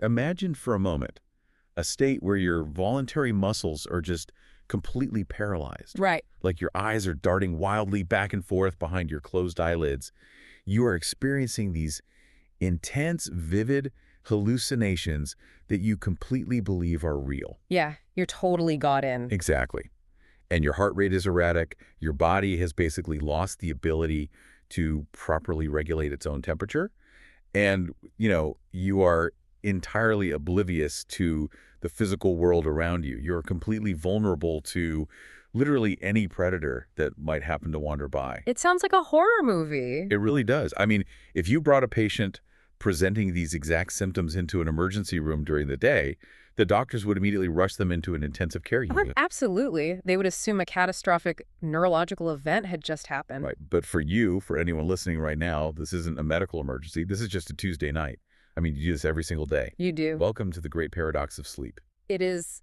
Imagine for a moment a state where your voluntary muscles are just completely paralyzed. Right. Like your eyes are darting wildly back and forth behind your closed eyelids. You are experiencing these intense, vivid hallucinations that you completely believe are real. Yeah, you're totally got in. Exactly. And your heart rate is erratic. Your body has basically lost the ability to properly regulate its own temperature. And, you are entirely oblivious to the physical world around you. You're completely vulnerable to literally any predator that might happen to wander by. It sounds like a horror movie. It really does. I mean, if you brought a patient presenting these exact symptoms into an emergency room during the day, the doctors would immediately rush them into an intensive care unit. Absolutely. They would assume a catastrophic neurological event had just happened. Right. But for anyone listening right now, this isn't a medical emergency. This is just a Tuesday night. I mean, you do this every single day. You do. Welcome to the great paradox of sleep. It is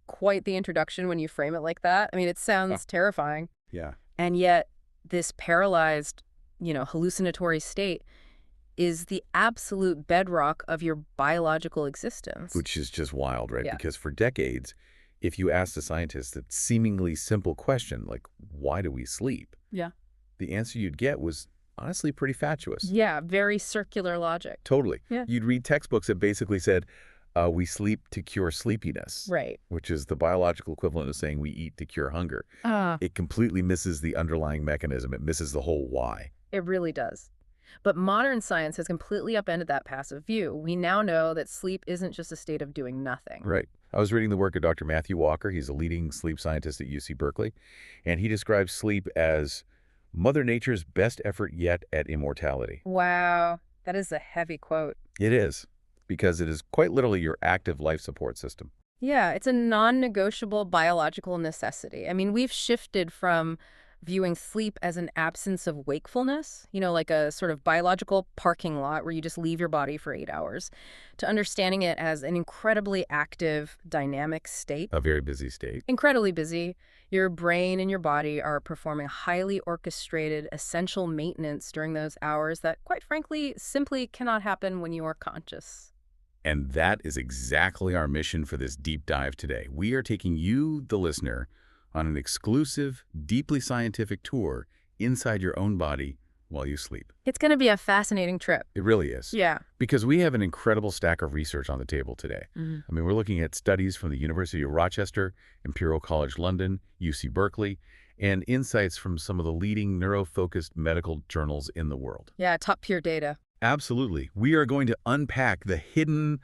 quite the introduction when you frame it like that. I mean, it sounds terrifying. Yeah. And yet this paralyzed, hallucinatory state is the absolute bedrock of your biological existence. Which is just wild, right? Yeah. Because for decades, if you asked a scientist that seemingly simple question, like, why do we sleep? Yeah. The answer you'd get was honestly pretty fatuous. Yeah, very circular logic. Totally. Yeah. You'd read textbooks that basically said, we sleep to cure sleepiness. Right. Which is the biological equivalent of saying we eat to cure hunger. Ah. It completely misses the underlying mechanism. It misses the whole why. It really does. But modern science has completely upended that passive view. We now know that sleep isn't just a state of doing nothing. Right. I was reading the work of Dr. Matthew Walker. He's a leading sleep scientist at UC Berkeley, and he describes sleep as Mother Nature's best effort yet at immortality. Wow. That is a heavy quote. It is, because it is quite literally your active life support system. Yeah, it's a non-negotiable biological necessity. I mean, we've shifted from viewing sleep as an absence of wakefulness, like a sort of biological parking lot where you just leave your body for 8 hours, to understanding it as an incredibly active, dynamic state. A very busy state. Incredibly busy. Your brain and your body are performing highly orchestrated, essential maintenance during those hours that, quite frankly, simply cannot happen when you are conscious. And that is exactly our mission for this deep dive today. We are taking you, the listener, on an exclusive, deeply scientific tour inside your own body while you sleep. It's going to be a fascinating trip. It really is. Yeah. Because we have an incredible stack of research on the table today. Mm-hmm. I mean, we're looking at studies from the University of Rochester, Imperial College London, UC Berkeley, and insights from some of the leading neuro-focused medical journals in the world. Yeah, top-tier data. Absolutely. We are going to unpack the hidden,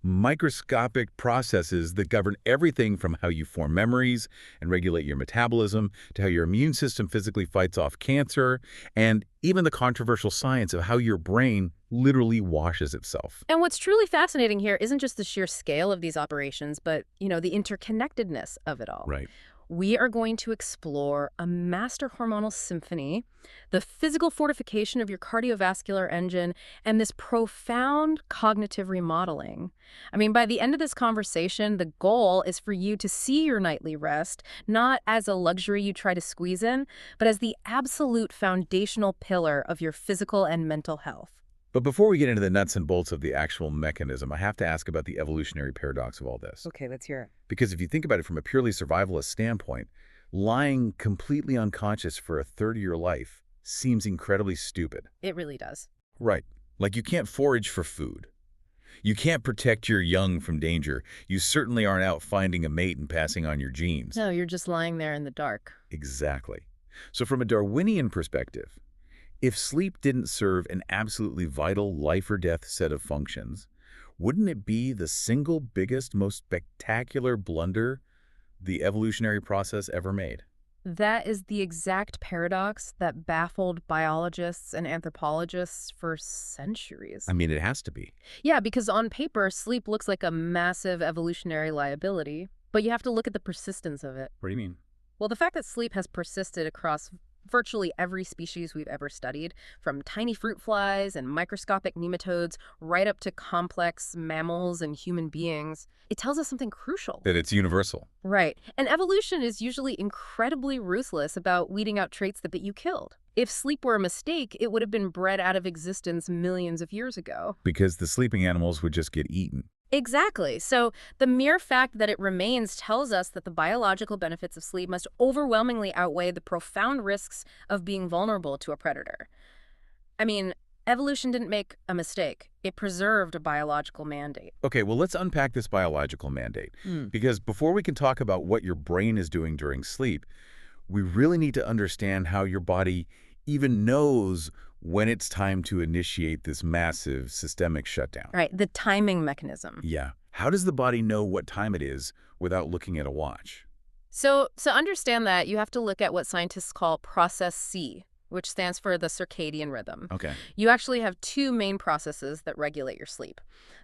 microscopic processes that govern everything from how you form memories and regulate your metabolism to how your immune system physically fights off cancer, and even the controversial science of how your brain literally washes itself. And what's truly fascinating here isn't just the sheer scale of these operations, but, the interconnectedness of it all. Right. We are going to explore a master hormonal symphony, the physical fortification of your cardiovascular engine, and this profound cognitive remodeling. I mean, by the end of this conversation, the goal is for you to see your nightly rest not as a luxury you try to squeeze in, but as the absolute foundational pillar of your physical and mental health. But before we get into the nuts and bolts of the actual mechanism, I have to ask about the evolutionary paradox of all this. Okay, let's hear it. Because if you think about it from a purely survivalist standpoint, lying completely unconscious for a third of your life seems incredibly stupid. It really does. Right. Like you can't forage for food. You can't protect your young from danger. You certainly aren't out finding a mate and passing on your genes. No, you're just lying there in the dark. Exactly. So from a Darwinian perspective, if sleep didn't serve an absolutely vital life or death set of functions, wouldn't it be the single biggest, most spectacular blunder the evolutionary process ever made? That is the exact paradox that baffled biologists and anthropologists for centuries. I mean, it has to be. Yeah, because on paper, sleep looks like a massive evolutionary liability, but you have to look at the persistence of it. What do you mean? Well, the fact that sleep has persisted across virtually every species we've ever studied, from tiny fruit flies and microscopic nematodes right up to complex mammals and human beings, it tells us something crucial. That it's universal. Right. And evolution is usually incredibly ruthless about weeding out traits that you killed. If sleep were a mistake, it would have been bred out of existence millions of years ago. Because the sleeping animals would just get eaten. Exactly. So the mere fact that it remains tells us that the biological benefits of sleep must overwhelmingly outweigh the profound risks of being vulnerable to a predator. I mean, evolution didn't make a mistake. It preserved a biological mandate. Okay, well, let's unpack this biological mandate. Because before we can talk about what your brain is doing during sleep, we really need to understand how your body even knows when it's time to initiate this massive systemic shutdown. Right, the timing mechanism. Yeah. How does the body know what time it is without looking at a watch? So to understand that, you have to look at what scientists call process C, which stands for the circadian rhythm. Okay. You actually have two main processes that regulate your sleep.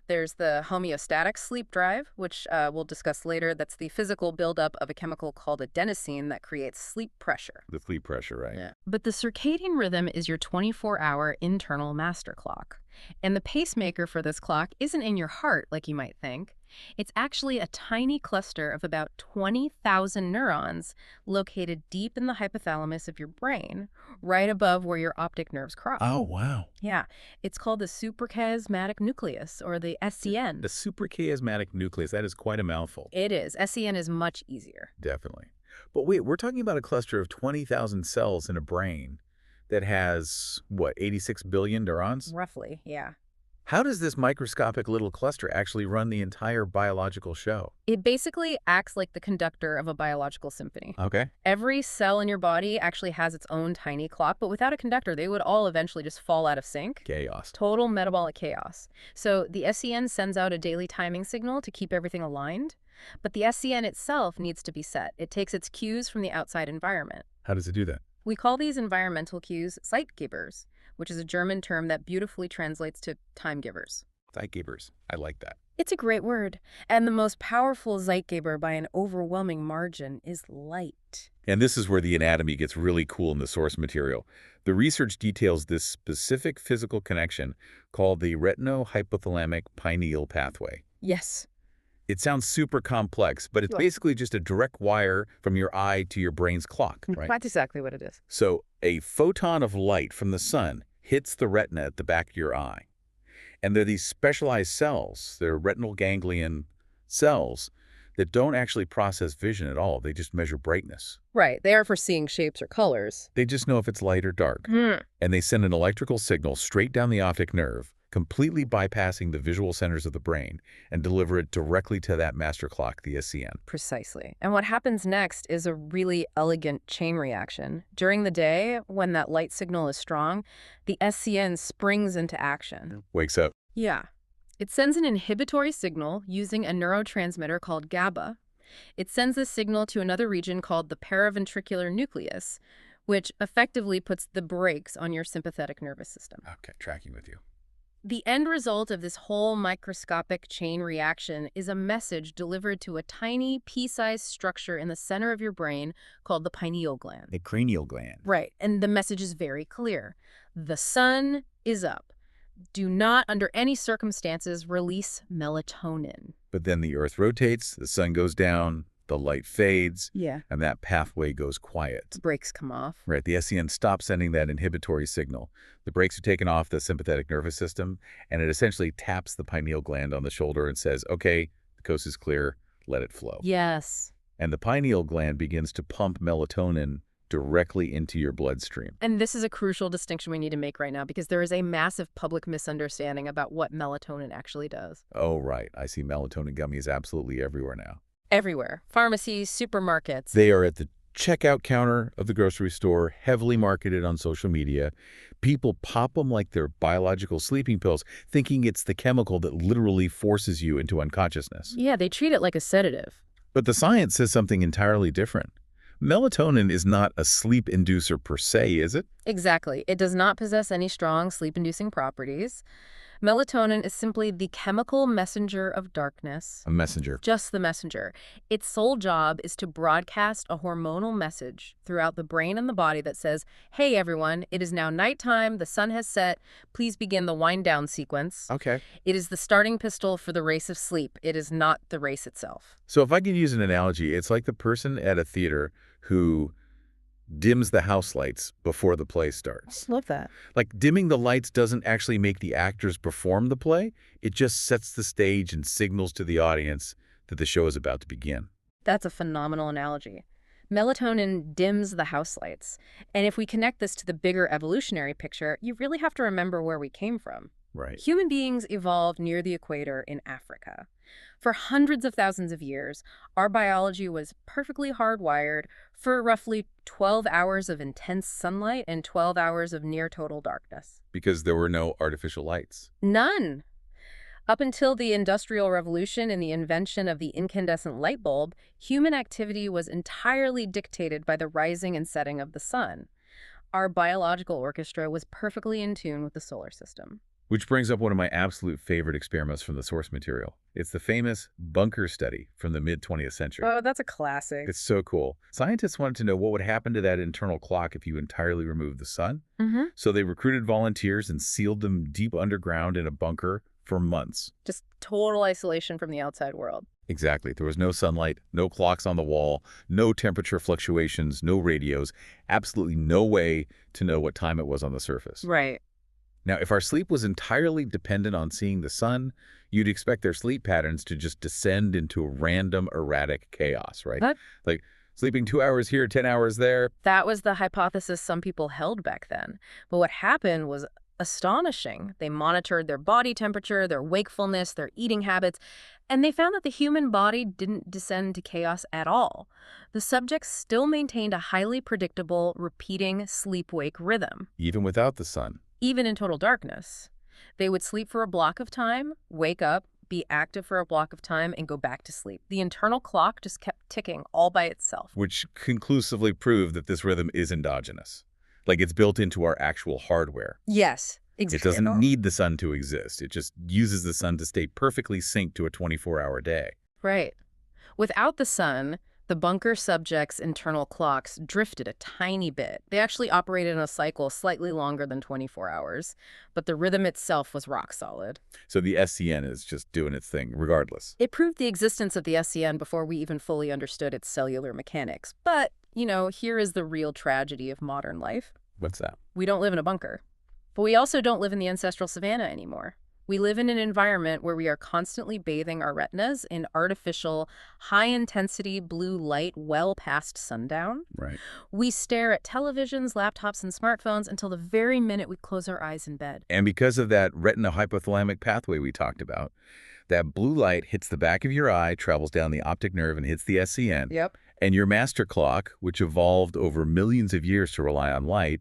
There's the homeostatic sleep drive, which we'll discuss later. That's the physical buildup of a chemical called adenosine that creates sleep pressure. The sleep pressure, right? Yeah. But the circadian rhythm is your 24-hour internal master clock. And the pacemaker for this clock isn't in your heart like you might think. It's actually a tiny cluster of about 20,000 neurons located deep in the hypothalamus of your brain, right above where your optic nerves cross. Oh, wow. Yeah, it's called the suprachiasmatic nucleus, or the SCN. The suprachiasmatic nucleus, that is quite a mouthful. It is. SCN is much easier. Definitely. But wait, we're talking about a cluster of 20,000 cells in a brain that has, what, 86 billion neurons? Roughly, yeah. How does this microscopic little cluster actually run the entire biological show? It basically acts like the conductor of a biological symphony. Okay. Every cell in your body actually has its own tiny clock, but without a conductor, they would all eventually just fall out of sync. Chaos. Total metabolic chaos. So the SCN sends out a daily timing signal to keep everything aligned, but the SCN itself needs to be set. It takes its cues from the outside environment. How does it do that? We call these environmental cues Zeitgebers, which is a German term that beautifully translates to time givers. Zeitgebers. I like that. It's a great word. And the most powerful Zeitgeber by an overwhelming margin is light. And this is where the anatomy gets really cool in the source material. The research details this specific physical connection called the retinohypothalamic pineal pathway. Yes. It sounds super complex, but it's basically just a direct wire from your eye to your brain's clock, right? That's exactly what it is. So a photon of light from the sun hits the retina at the back of your eye. And they're these specialized cells, they're retinal ganglion cells that don't actually process vision at all. They just measure brightness. Right. They are for seeing shapes or colors. They just know if it's light or dark. And they send an electrical signal straight down the optic nerve, completely bypassing the visual centers of the brain, and deliver it directly to that master clock, the SCN. Precisely. And what happens next is a really elegant chain reaction. During the day, when that light signal is strong, the SCN springs into action. Wakes up. Yeah. It sends an inhibitory signal using a neurotransmitter called GABA. It sends this signal to another region called the paraventricular nucleus, which effectively puts the brakes on your sympathetic nervous system. Okay, tracking with you. The end result of this whole microscopic chain reaction is a message delivered to a tiny pea-sized structure in the center of your brain called the pineal gland. The cranial gland. Right, and the message is very clear. The sun is up. Do not, under any circumstances, release melatonin. But then the Earth rotates, the sun goes down, the light fades, Yeah. and that pathway goes quiet. Brakes come off. Right, the SCN stops sending that inhibitory signal. The brakes are taken off the sympathetic nervous system, and it essentially taps the pineal gland on the shoulder and says, okay, the coast is clear, let it flow. Yes. And the pineal gland begins to pump melatonin directly into your bloodstream. And this is a crucial distinction we need to make right now because there is a massive public misunderstanding about what melatonin actually does. Oh, right. I see melatonin gummies absolutely everywhere now. Everywhere. Pharmacies, supermarkets. They are at the checkout counter of the grocery store, heavily marketed on social media. People pop them like they're biological sleeping pills, thinking it's the chemical that literally forces you into unconsciousness. Yeah, they treat it like a sedative. But the science says something entirely different. Melatonin is not a sleep inducer per se, is it? Exactly. It does not possess any strong sleep-inducing properties. Melatonin is simply the chemical messenger of darkness. A messenger. Just the messenger. Its sole job is to broadcast a hormonal message throughout the brain and the body that says, hey, everyone, it is now nighttime, the sun has set, please begin the wind-down sequence. Okay. It is the starting pistol for the race of sleep. It is not the race itself. So if I could use an analogy, it's like the person at a theater who dims the house lights before the play starts. Love that. Like, dimming the lights doesn't actually make the actors perform the play. It just sets the stage and signals to the audience that the show is about to begin. That's a phenomenal analogy. Melatonin dims the house lights. And if we connect this to the bigger evolutionary picture, you really have to remember where we came from. Right. Human beings evolved near the equator in Africa. For hundreds of thousands of years, our biology was perfectly hardwired for roughly 12 hours of intense sunlight and 12 hours of near total darkness. Because there were no artificial lights. None. Up until the Industrial Revolution and the invention of the incandescent light bulb, human activity was entirely dictated by the rising and setting of the sun. Our biological orchestra was perfectly in tune with the solar system. Which brings up one of my absolute favorite experiments from the source material. It's the famous bunker study from the mid-20th century. Oh, that's a classic. It's so cool. Scientists wanted to know what would happen to that internal clock if you entirely removed the sun. So they recruited volunteers and sealed them deep underground in a bunker for months. Just total isolation from the outside world. Exactly. There was no sunlight, no clocks on the wall, no temperature fluctuations, no radios, absolutely no way to know what time it was on the surface. Right. Now, if our sleep was entirely dependent on seeing the sun, you'd expect their sleep patterns to just descend into a random, erratic chaos, right? Like sleeping 2 hours here, 10 hours there. That was the hypothesis some people held back then. But what happened was astonishing. They monitored their body temperature, their wakefulness, their eating habits, and they found that the human body didn't descend to chaos at all. The subjects still maintained a highly predictable, repeating sleep-wake rhythm. Even without the sun. Even in total darkness. They would sleep for a block of time, wake up, be active for a block of time, and go back to sleep. The internal clock just kept ticking all by itself. Which conclusively proved that this rhythm is endogenous. Like it's built into our actual hardware. Yes, exactly. It doesn't need the sun to exist. It just uses the sun to stay perfectly synced to a 24-hour day. Right. Without the sun, the bunker subjects' internal clocks drifted a tiny bit. They actually operated in a cycle slightly longer than 24 hours, but the rhythm itself was rock solid. So the SCN is just doing its thing regardless. It proved the existence of the SCN before we even fully understood its cellular mechanics. But, here is the real tragedy of modern life. What's that? We don't live in a bunker. But we also don't live in the ancestral savanna anymore. We live in an environment where we are constantly bathing our retinas in artificial, high-intensity blue light well past sundown. Right. We stare at televisions, laptops, and smartphones until the very minute we close our eyes in bed. And because of that retina hypothalamic pathway we talked about, that blue light hits the back of your eye, travels down the optic nerve, and hits the SCN. Yep. And your master clock, which evolved over millions of years to rely on light,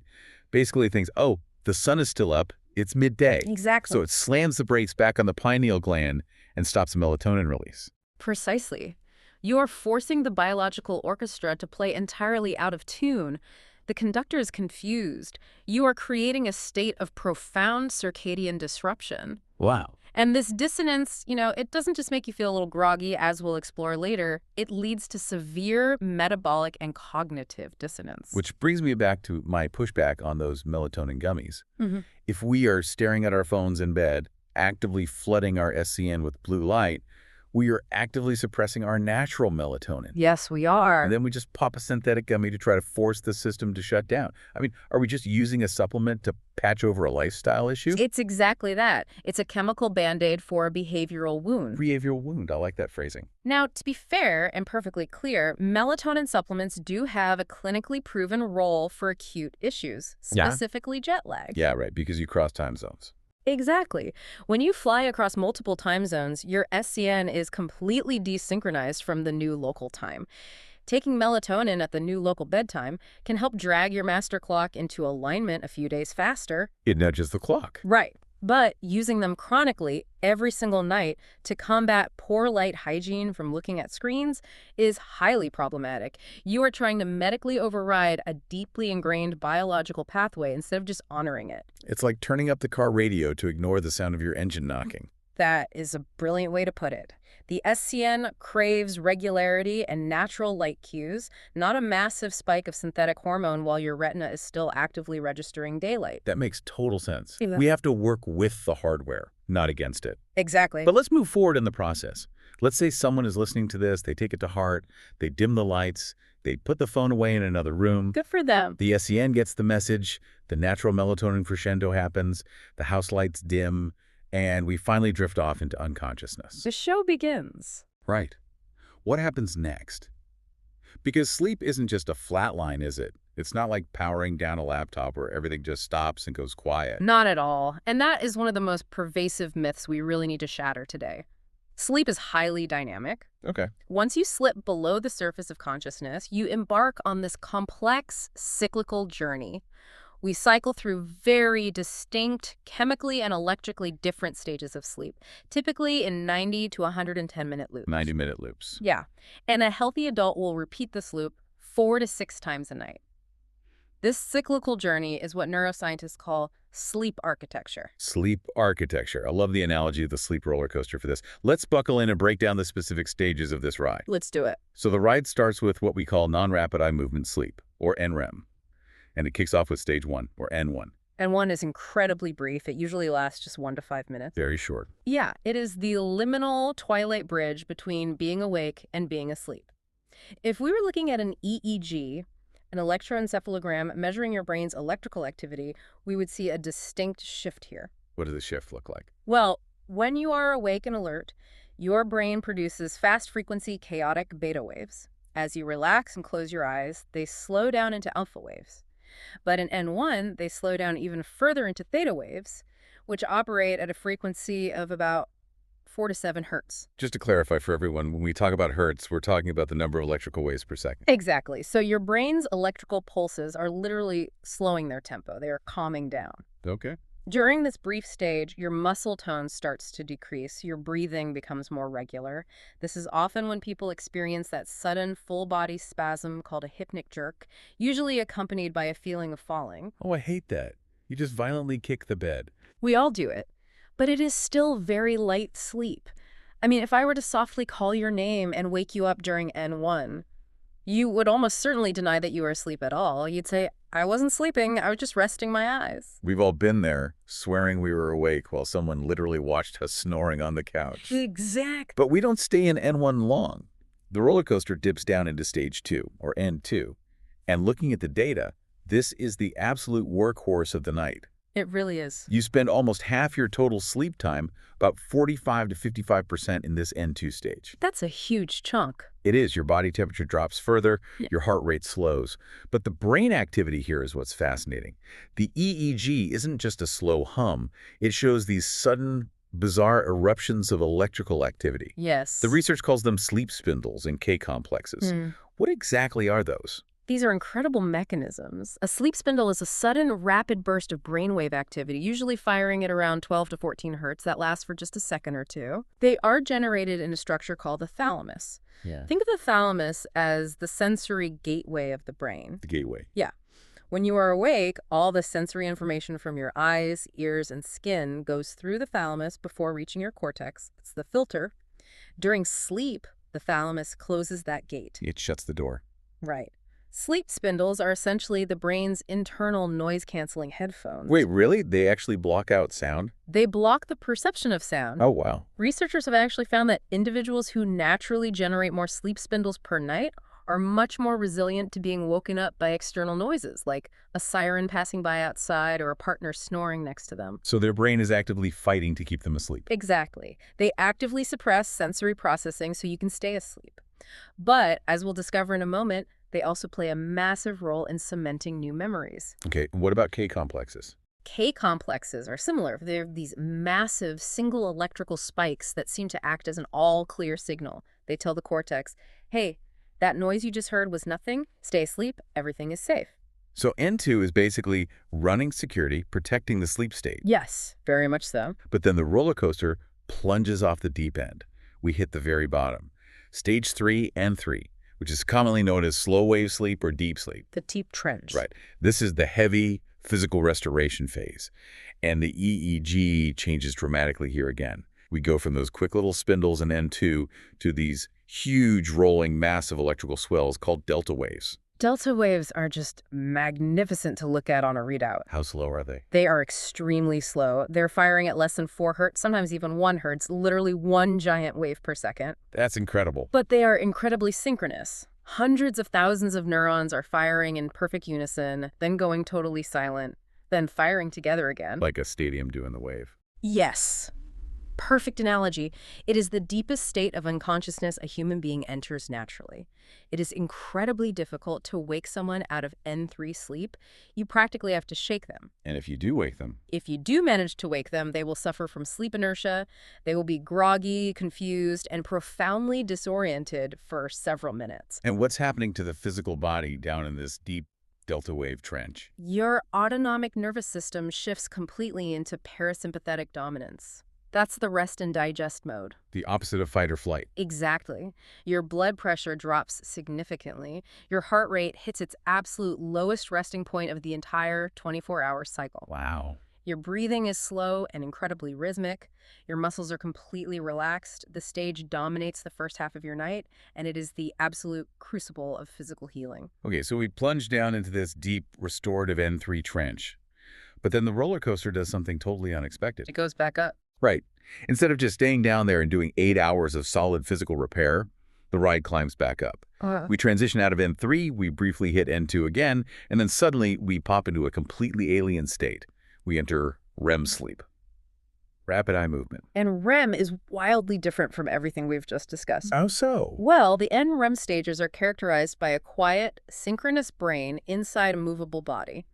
basically thinks, oh, the sun is still up. It's midday. Exactly. So it slams the brakes back on the pineal gland and stops the melatonin release. Precisely. You're forcing the biological orchestra to play entirely out of tune. The conductor is confused. You are creating a state of profound circadian disruption. Wow. And this dissonance, it doesn't just make you feel a little groggy, as we'll explore later. It leads to severe metabolic and cognitive dissonance. Which brings me back to my pushback on those melatonin gummies. If we are staring at our phones in bed, actively flooding our SCN with blue light, we are actively suppressing our natural melatonin. Yes, we are. And then we just pop a synthetic gummy to try to force the system to shut down. I mean, are we just using a supplement to patch over a lifestyle issue? It's exactly that. It's a chemical Band-Aid for a behavioral wound. Behavioral wound. I like that phrasing. Now, to be fair and perfectly clear, melatonin supplements do have a clinically proven role for acute issues, specifically jet lag. Yeah, right, because you cross time zones. Exactly. When you fly across multiple time zones, your SCN is completely desynchronized from the new local time. Taking melatonin at the new local bedtime can help drag your master clock into alignment a few days faster. It nudges the clock. Right. But using them chronically every single night to combat poor light hygiene from looking at screens is highly problematic. You are trying to medically override a deeply ingrained biological pathway instead of just honoring it. It's like turning up the car radio to ignore the sound of your engine knocking. That is a brilliant way to put it. The SCN craves regularity and natural light cues, not a massive spike of synthetic hormone while your retina is still actively registering daylight. That makes total sense. Yeah. We have to work with the hardware, not against it. Exactly. But let's move forward in the process. Let's say someone is listening to this, they take it to heart, they dim the lights, they put the phone away in another room. Good for them. The SCN gets the message, the natural melatonin crescendo happens, the house lights dim, and we finally drift off into unconsciousness. The show begins. Right. What happens next? Because sleep isn't just a flat line, is it? It's not like powering down a laptop where everything just stops and goes quiet. Not at all. And that is one of the most pervasive myths we really need to shatter today. Sleep is highly dynamic. Okay. Once you slip below the surface of consciousness, you embark on this complex cyclical journey. We cycle through very distinct, chemically and electrically different stages of sleep, typically in 90 to 110-minute loops. 90-minute loops. Yeah. And a healthy adult will repeat this loop 4 to 6 times a night. This cyclical journey is what neuroscientists call sleep architecture. Sleep architecture. I love the analogy of the sleep roller coaster for this. Let's buckle in and break down the specific stages of this ride. Let's do it. So the ride starts with what we call non-rapid eye movement sleep, or NREM. And it kicks off with stage 1, or N1. And one is incredibly brief. It usually lasts just 1 to 5 minutes. Very short. Yeah, it is the liminal twilight bridge between being awake and being asleep. If we were looking at an EEG, an electroencephalogram measuring your brain's electrical activity, we would see a distinct shift here. What does the shift look like? Well, when you are awake and alert, your brain produces fast-frequency chaotic beta waves. As you relax and close your eyes, they slow down into alpha waves. But in N1, they slow down even further into theta waves, which operate at a frequency of about 4 to 7 hertz. Just to clarify for everyone, when we talk about hertz, we're talking about the number of electrical waves per second. Exactly. So your brain's electrical pulses are literally slowing their tempo. They are calming down. Okay. During this brief stage, your muscle tone starts to decrease. Your breathing becomes more regular. This is often when people experience that sudden full-body spasm called a hypnic jerk, usually accompanied by a feeling of falling. Oh, I hate that. You just violently kick the bed. We all do it. But it is still very light sleep. I mean, if I were to softly call your name and wake you up during N1, you would almost certainly deny that you were asleep at all. You'd say, I wasn't sleeping, I was just resting my eyes. We've all been there, swearing we were awake while someone literally watched us snoring on the couch. Exactly. But we don't stay in N1 long. The roller coaster dips down into stage 2, or N2. And looking at the data, this is the absolute workhorse of the night. It really is. You spend almost half your total sleep time, about 45 to 55% in this N2 stage. That's a huge chunk. It is. Your body temperature drops further, Yeah. your heart rate slows. But the brain activity here is what's fascinating. The EEG isn't just a slow hum. It shows these sudden, bizarre eruptions of electrical activity. Yes. The research calls them sleep spindles and K-complexes. What exactly are those? These are incredible mechanisms. A sleep spindle is a sudden, rapid burst of brainwave activity, usually firing at around 12 to 14 hertz that lasts for just a second or two. They are generated in a structure called the thalamus. Yeah. Think of the thalamus as the sensory gateway of the brain. The gateway. Yeah. When you are awake, all the sensory information from your eyes, ears, and skin goes through the thalamus before reaching your cortex. It's the filter. During sleep, the thalamus closes that gate. It shuts the door. Right. Sleep spindles are essentially the brain's internal noise-canceling headphones. Wait, really? They actually block out sound? They block the perception of sound. Oh, wow. Researchers have actually found that individuals who naturally generate more sleep spindles per night are much more resilient to being woken up by external noises, like a siren passing by outside or a partner snoring next to them. So their brain is actively fighting to keep them asleep. Exactly. They actively suppress sensory processing so you can stay asleep. But, as we'll discover in a moment, they also play a massive role in cementing new memories. Okay, what about K-complexes? K-complexes are similar. They're these massive single electrical spikes that seem to act as an all-clear signal. They tell the cortex, hey, that noise you just heard was nothing. Stay asleep. Everything is safe. So N2 is basically running security, protecting the sleep state. Yes, very much so. But then the roller coaster plunges off the deep end. We hit the very bottom. Stage 3, N3, which is commonly known as slow wave sleep or deep sleep. The deep trench. Right. This is the heavy physical restoration phase. And the EEG changes dramatically here again. We go from those quick little spindles in N2 to these huge rolling massive electrical swells called delta waves. Delta waves are just magnificent to look at on a readout. How slow are they? They are extremely slow. They're firing at less than 4 hertz, sometimes even 1 hertz, literally one giant wave per second. That's incredible. But they are incredibly synchronous. Hundreds of thousands of neurons are firing in perfect unison, then going totally silent, then firing together again. Like a stadium doing the wave. Yes. Perfect analogy. It is the deepest state of unconsciousness a human being enters naturally. It is incredibly difficult to wake someone out of N3 sleep. You practically have to shake them. And if you do wake them, If you do manage to wake them, they will suffer from sleep inertia. They will be groggy, confused, and profoundly disoriented for several minutes. and what's happening to the physical body down in this deep delta wave trench? Your autonomic nervous system shifts completely into parasympathetic dominance. That's the rest and digest mode. The opposite of fight or flight. Exactly. Your blood pressure drops significantly. Your heart rate hits its absolute lowest resting point of the entire 24-hour cycle. Wow. Your breathing is slow and incredibly rhythmic. Your muscles are completely relaxed. The stage dominates the first half of your night, and it is the absolute crucible of physical healing. Okay, so we plunge down into this deep restorative N3 trench. But then the roller coaster does something totally unexpected. It goes back up. Right. Instead of just staying down there and doing 8 hours of solid physical repair, the ride climbs back up. We transition out of N3, we briefly hit N2 again, and then suddenly we pop into a completely alien state. We enter REM sleep. Rapid eye movement. And REM is wildly different from everything we've just discussed. How so? Well, the NREM stages are characterized by a quiet, synchronous brain inside a movable body.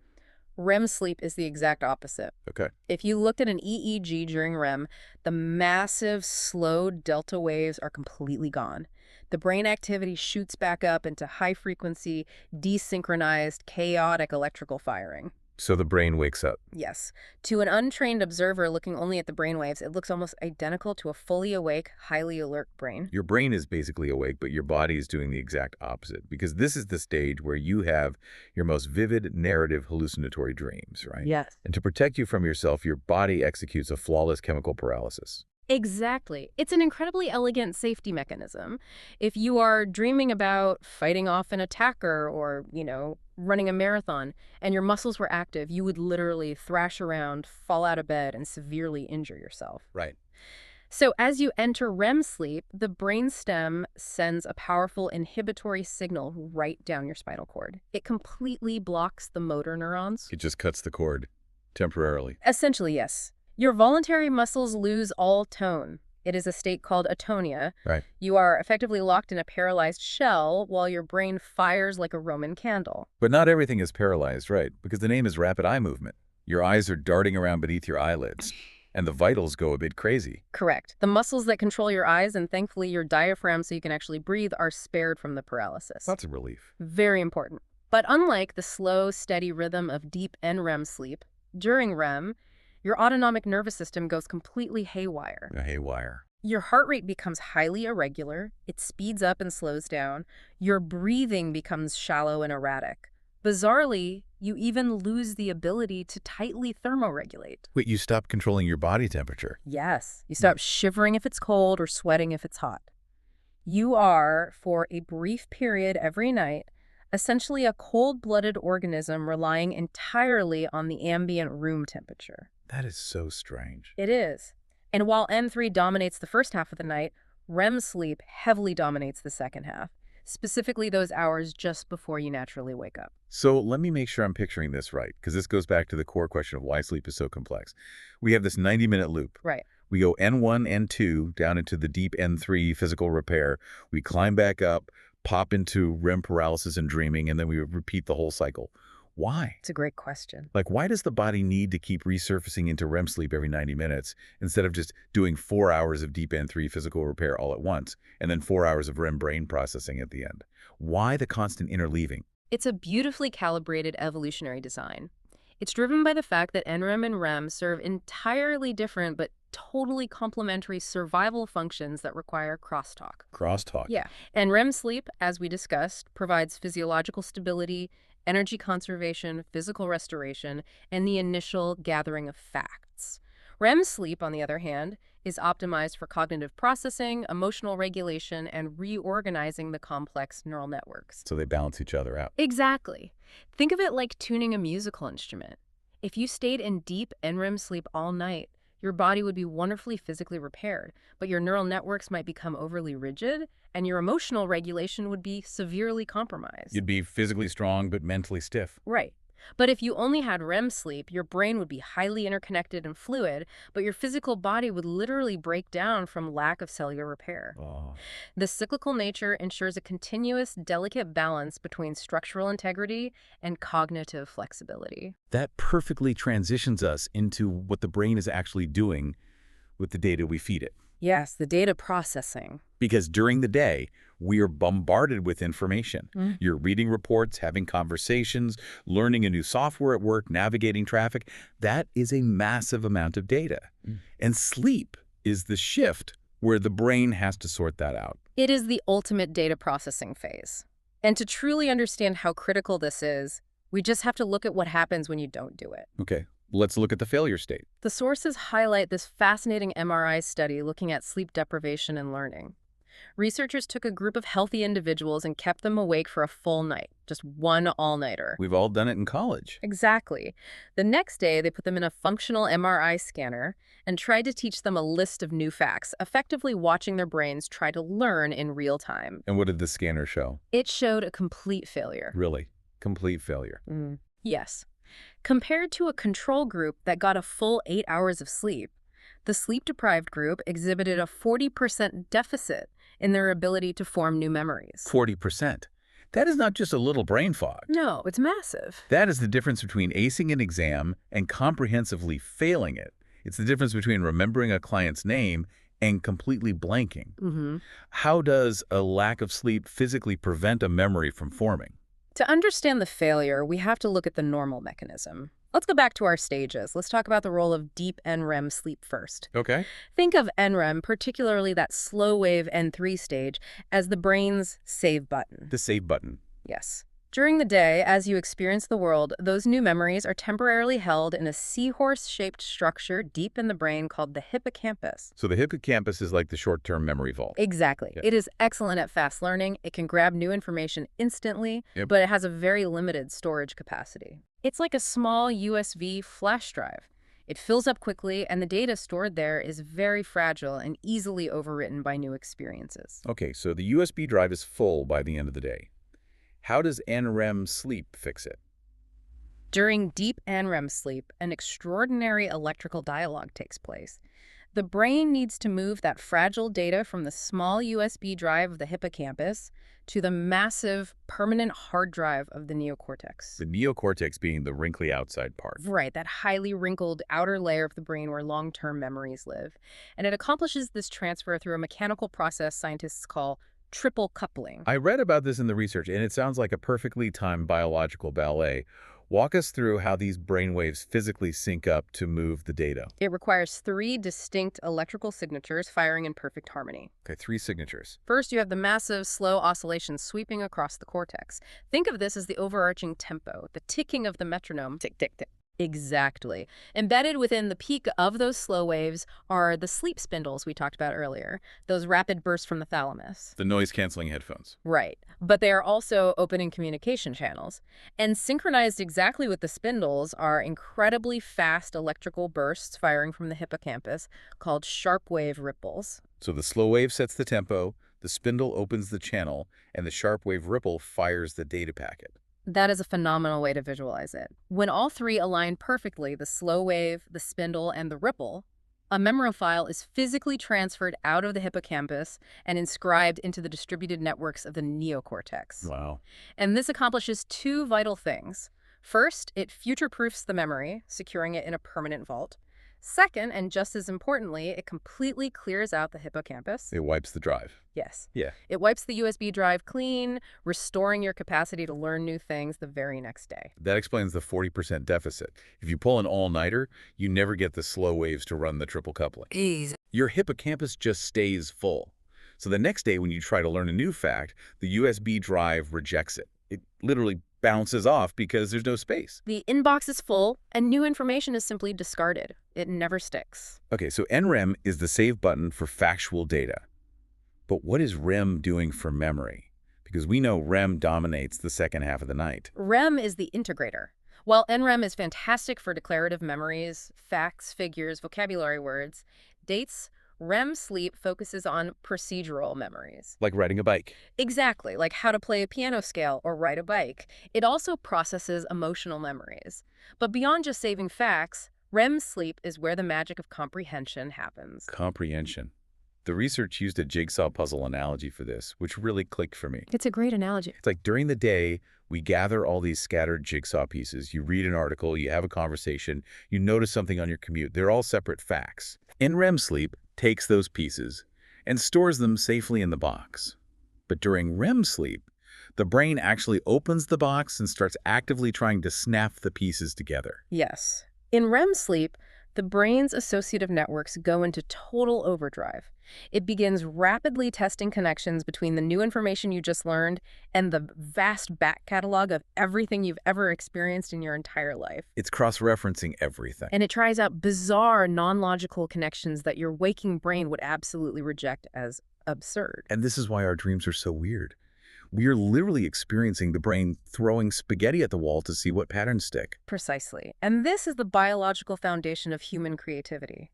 REM sleep is the exact opposite. Okay. If you looked at an EEG during REM, the massive, slow delta waves are completely gone. The brain activity shoots back up into high-frequency, desynchronized, chaotic electrical firing. So the brain wakes up. Yes. To an untrained observer looking only at the brainwaves, it looks almost identical to a fully awake, highly alert brain. Your brain is basically awake, but your body is doing the exact opposite, because this is the stage where you have your most vivid narrative hallucinatory dreams, right? Yes. And to protect you from yourself, your body executes a flawless chemical paralysis. Exactly. It's an incredibly elegant safety mechanism. If you are dreaming about fighting off an attacker or, running a marathon, and your muscles were active, you would literally thrash around, fall out of bed, and severely injure yourself. Right. So as you enter REM sleep, the brainstem sends a powerful inhibitory signal right down your spinal cord. It completely blocks the motor neurons. It just cuts the cord temporarily. Essentially, yes. Your voluntary muscles lose all tone. It is a state called atonia. Right. You are effectively locked in a paralyzed shell while your brain fires like a Roman candle. But not everything is paralyzed, right? Because the name is rapid eye movement. Your eyes are darting around beneath your eyelids, and the vitals go a bit crazy. Correct. The muscles that control your eyes and thankfully your diaphragm so you can actually breathe are spared from the paralysis. That's a relief. Very important. But unlike the slow, steady rhythm of deep NREM sleep, during REM, your autonomic nervous system goes completely haywire. Haywire. Your heart rate becomes highly irregular, it speeds up and slows down, your breathing becomes shallow and erratic. Bizarrely, you even lose the ability to tightly thermoregulate. Wait, you stop controlling your body temperature. Yes, you stop shivering if it's cold or sweating if it's hot. You are, for a brief period every night, essentially a cold-blooded organism relying entirely on the ambient room temperature. That is so strange. It is. And while N3 dominates the first half of the night, REM sleep heavily dominates the second half, specifically those hours just before you naturally wake up. So let me make sure I'm picturing this right, because this goes back to the core question of why sleep is so complex. We have this 90-minute loop. Right. We go N1, N2, down into the deep N3 physical repair. We climb back up, pop into REM paralysis and dreaming, and then we repeat the whole cycle. Why? It's a great question. Like, why does the body need to keep resurfacing into REM sleep every 90 minutes instead of just doing 4 hours of deep N3 physical repair all at once and then 4 hours of REM brain processing at the end? Why the constant interleaving? It's a beautifully calibrated evolutionary design. It's driven by the fact that NREM and REM serve entirely different but totally complementary survival functions that require crosstalk. Crosstalk. Yeah. And REM sleep, as we discussed, provides physiological stability, energy conservation, physical restoration, and the initial gathering of facts. REM sleep, on the other hand, is optimized for cognitive processing, emotional regulation, and reorganizing the complex neural networks. So they balance each other out. Exactly. Think of it like tuning a musical instrument. If you stayed in deep NREM sleep all night, your body would be wonderfully physically repaired, but your neural networks might become overly rigid, and your emotional regulation would be severely compromised. You'd be physically strong but mentally stiff. Right. But if you only had REM sleep, your brain would be highly interconnected and fluid, but your physical body would literally break down from lack of cellular repair. Oh. The cyclical nature ensures a continuous, delicate balance between structural integrity and cognitive flexibility. That perfectly transitions us into what the brain is actually doing with the data we feed it. Yes, the data processing. Because during the day, we are bombarded with information. Mm. You're reading reports, having conversations, learning a new software at work, navigating traffic. That is a massive amount of data. And sleep is the shift where the brain has to sort that out. It is the ultimate data processing phase. And to truly understand how critical this is, we just have to look at what happens when you don't do it. Okay, let's look at the failure state. The sources highlight this fascinating MRI study looking at sleep deprivation and learning. Researchers took a group of healthy individuals and kept them awake for a full night, just one all-nighter. We've all done it in college. Exactly. The next day, they put them in a functional MRI scanner and tried to teach them a list of new facts, effectively watching their brains try to learn in real time. And what did the scanner show? It showed a complete failure. Really, complete failure. Yes. Compared to a control group that got a full 8 hours of sleep, the sleep-deprived group exhibited a 40% deficit in their ability to form new memories. 40%. That is not just a little brain fog. No, it's massive. That is the difference between acing an exam and comprehensively failing it. It's the difference between remembering a client's name and completely blanking. How does a lack of sleep physically prevent a memory from forming? To understand the failure, we have to look at the normal mechanism. Let's go back to our stages. Let's talk about the role of deep NREM sleep first. Okay. Think of NREM, particularly that slow-wave N3 stage, as the brain's save button. The save button. Yes. During the day, as you experience the world, those new memories are temporarily held in a seahorse-shaped structure deep in the brain called the hippocampus. So the hippocampus is like the short-term memory vault. Exactly. Yeah. It is excellent at fast learning. It can grab new information instantly, Yep. but it has a very limited storage capacity. It's like a small USB flash drive. It fills up quickly, and the data stored there is very fragile and easily overwritten by new experiences. Okay, so the USB drive is full by the end of the day. How does NREM sleep fix it? During deep NREM sleep, an extraordinary electrical dialogue takes place. The brain needs to move that fragile data from the small USB drive of the hippocampus to the massive permanent hard drive of the neocortex. The neocortex being the wrinkly outside part. Right, that highly wrinkled outer layer of the brain where long-term memories live. And it accomplishes this transfer through a mechanical process scientists call triple coupling. I read about this in the research, and it sounds like a perfectly timed biological ballet. Walk us through how these brainwaves physically sync up to move the data. It requires 3 distinct electrical signatures firing in perfect harmony. Okay, 3 signatures. First, you have the massive, slow oscillations sweeping across the cortex. Think of this as the overarching tempo, the ticking of the metronome. Tick, tick, tick. Exactly. Embedded within the peak of those slow waves are the sleep spindles we talked about earlier, those rapid bursts from the thalamus. The noise-canceling headphones. Right. But they are also opening communication channels. And synchronized exactly with the spindles are incredibly fast electrical bursts firing from the hippocampus called sharp wave ripples. So the slow wave sets the tempo, the spindle opens the channel, and the sharp wave ripple fires the data packet. That is a phenomenal way to visualize it. When all 3 align perfectly, the slow wave, the spindle, and the ripple, a memory file is physically transferred out of the hippocampus and inscribed into the distributed networks of the neocortex. Wow. And this accomplishes 2 vital things. First, it future-proofs the memory, securing it in a permanent vault. Second, and just as importantly, it completely clears out the hippocampus. It wipes the drive. Yes. Yeah. It wipes the USB drive clean, restoring your capacity to learn new things the very next day. That explains the 40% deficit. If you pull an all-nighter, you never get the slow waves to run the triple coupling. Easy. Your hippocampus just stays full. So the next day when you try to learn a new fact, the USB drive rejects it. It literally bounces off because there's no space. The inbox is full, and new information is simply discarded. It never sticks. Okay, so NREM is the save button for factual data. But what is REM doing for memory? Because we know REM dominates the second half of the night. REM is the integrator. While NREM is fantastic for declarative memories, facts, figures, vocabulary words, dates, REM sleep focuses on procedural memories. Like riding a bike. Exactly, like how to play a piano scale or ride a bike. It also processes emotional memories. But beyond just saving facts, REM sleep is where the magic of comprehension happens. Comprehension. The research used a jigsaw puzzle analogy for this, which really clicked for me. It's a great analogy. It's like during the day, we gather all these scattered jigsaw pieces. You read an article, you have a conversation, you notice something on your commute. They're all separate facts. NREM sleep takes those pieces and stores them safely in the box. But during REM sleep, the brain actually opens the box and starts actively trying to snap the pieces together. Yes. In REM sleep, the brain's associative networks go into total overdrive. It begins rapidly testing connections between the new information you just learned and the vast back catalog of everything you've ever experienced in your entire life. It's cross-referencing everything. And it tries out bizarre, non-logical connections that your waking brain would absolutely reject as absurd. And this is why our dreams are so weird. We are literally experiencing the brain throwing spaghetti at the wall to see what patterns stick. Precisely. And this is the biological foundation of human creativity.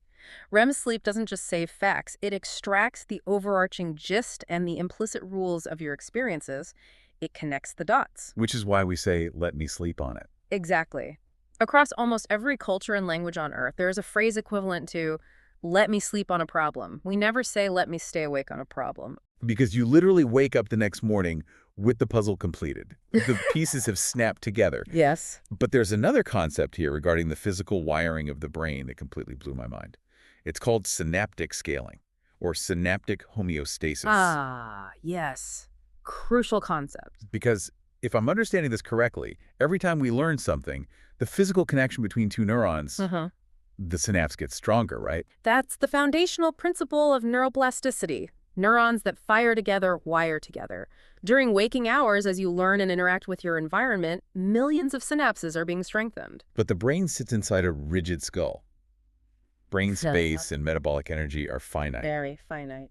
REM sleep doesn't just save facts, it extracts the overarching gist and the implicit rules of your experiences. It connects the dots. Which is why we say, let me sleep on it. Exactly. Across almost every culture and language on Earth, there is a phrase equivalent to, let me sleep on a problem. We never say, let me stay awake on a problem. Because you literally wake up the next morning with the puzzle completed. The pieces have snapped together. Yes. But there's another concept here regarding the physical wiring of the brain that completely blew my mind. It's called synaptic scaling, or synaptic homeostasis. Ah, yes. Crucial concept. Because if I'm understanding this correctly, every time we learn something, the physical connection between two neurons, the synapse gets stronger, right? That's the foundational principle of neuroplasticity. Neurons that fire together wire together. During waking hours, as you learn and interact with your environment, millions of synapses are being strengthened. But the brain sits inside a rigid skull. Brain space and metabolic energy are finite. Very finite.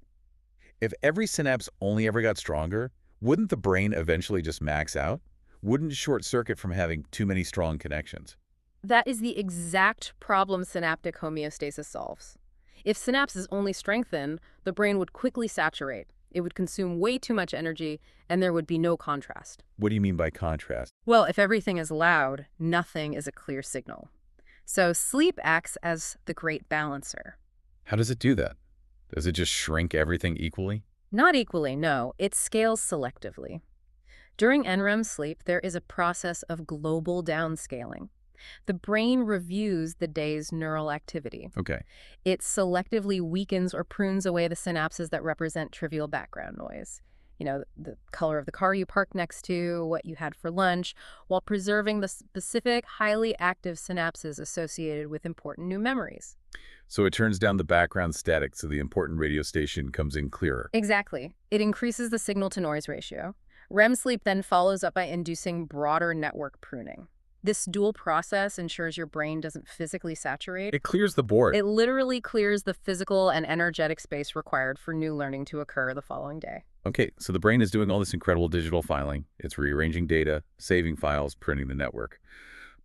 If every synapse only ever got stronger, wouldn't the brain eventually just max out? Wouldn't it short circuit from having too many strong connections? That is the exact problem synaptic homeostasis solves. If synapses only strengthen, the brain would quickly saturate. It would consume way too much energy, and there would be no contrast. What do you mean by contrast? Well, if everything is loud, nothing is a clear signal. So sleep acts as the great balancer. How does it do that? Does it just shrink everything equally? Not equally, no. It scales selectively. During NREM sleep, there is a process of global downscaling. The brain reviews the day's neural activity. Okay. It selectively weakens or prunes away the synapses that represent trivial background noise. You know, the color of the car you parked next to, what you had for lunch, while preserving the specific, highly active synapses associated with important new memories. So it turns down the background static so the important radio station comes in clearer. Exactly. It increases the signal-to-noise ratio. REM sleep then follows up by inducing broader network pruning. This dual process ensures your brain doesn't physically saturate. It clears the board. It literally clears the physical and energetic space required for new learning to occur the following day. Okay, so the brain is doing all this incredible digital filing. It's rearranging data, saving files, printing the network.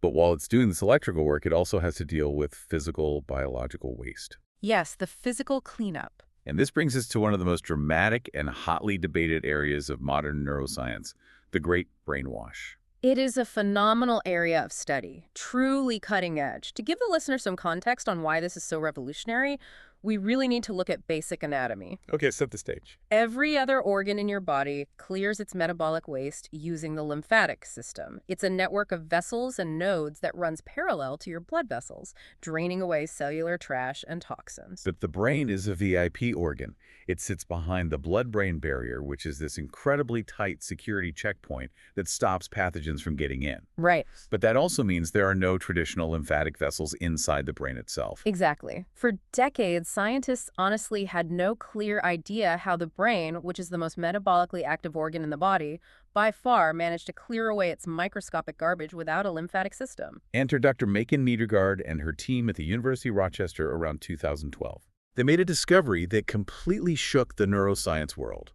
But while it's doing this electrical work, it also has to deal with physical, biological waste. Yes, the physical cleanup. And this brings us to one of the most dramatic and hotly debated areas of modern neuroscience, the great brainwash. It is a phenomenal area of study, truly cutting edge. To give the listener some context on why this is so revolutionary, we really need to look at basic anatomy. Okay, set the stage. Every other organ in your body clears its metabolic waste using the lymphatic system. It's a network of vessels and nodes that runs parallel to your blood vessels, draining away cellular trash and toxins. But the brain is a VIP organ. It sits behind the blood-brain barrier, which is this incredibly tight security checkpoint that stops pathogens from getting in. Right. But that also means there are no traditional lymphatic vessels inside the brain itself. Exactly. For decades, scientists honestly had no clear idea how the brain, which is the most metabolically active organ in the body, by far managed to clear away its microscopic garbage without a lymphatic system. Enter Dr. Macon Niedergard and her team at the University of Rochester around 2012. They made a discovery that completely shook the neuroscience world.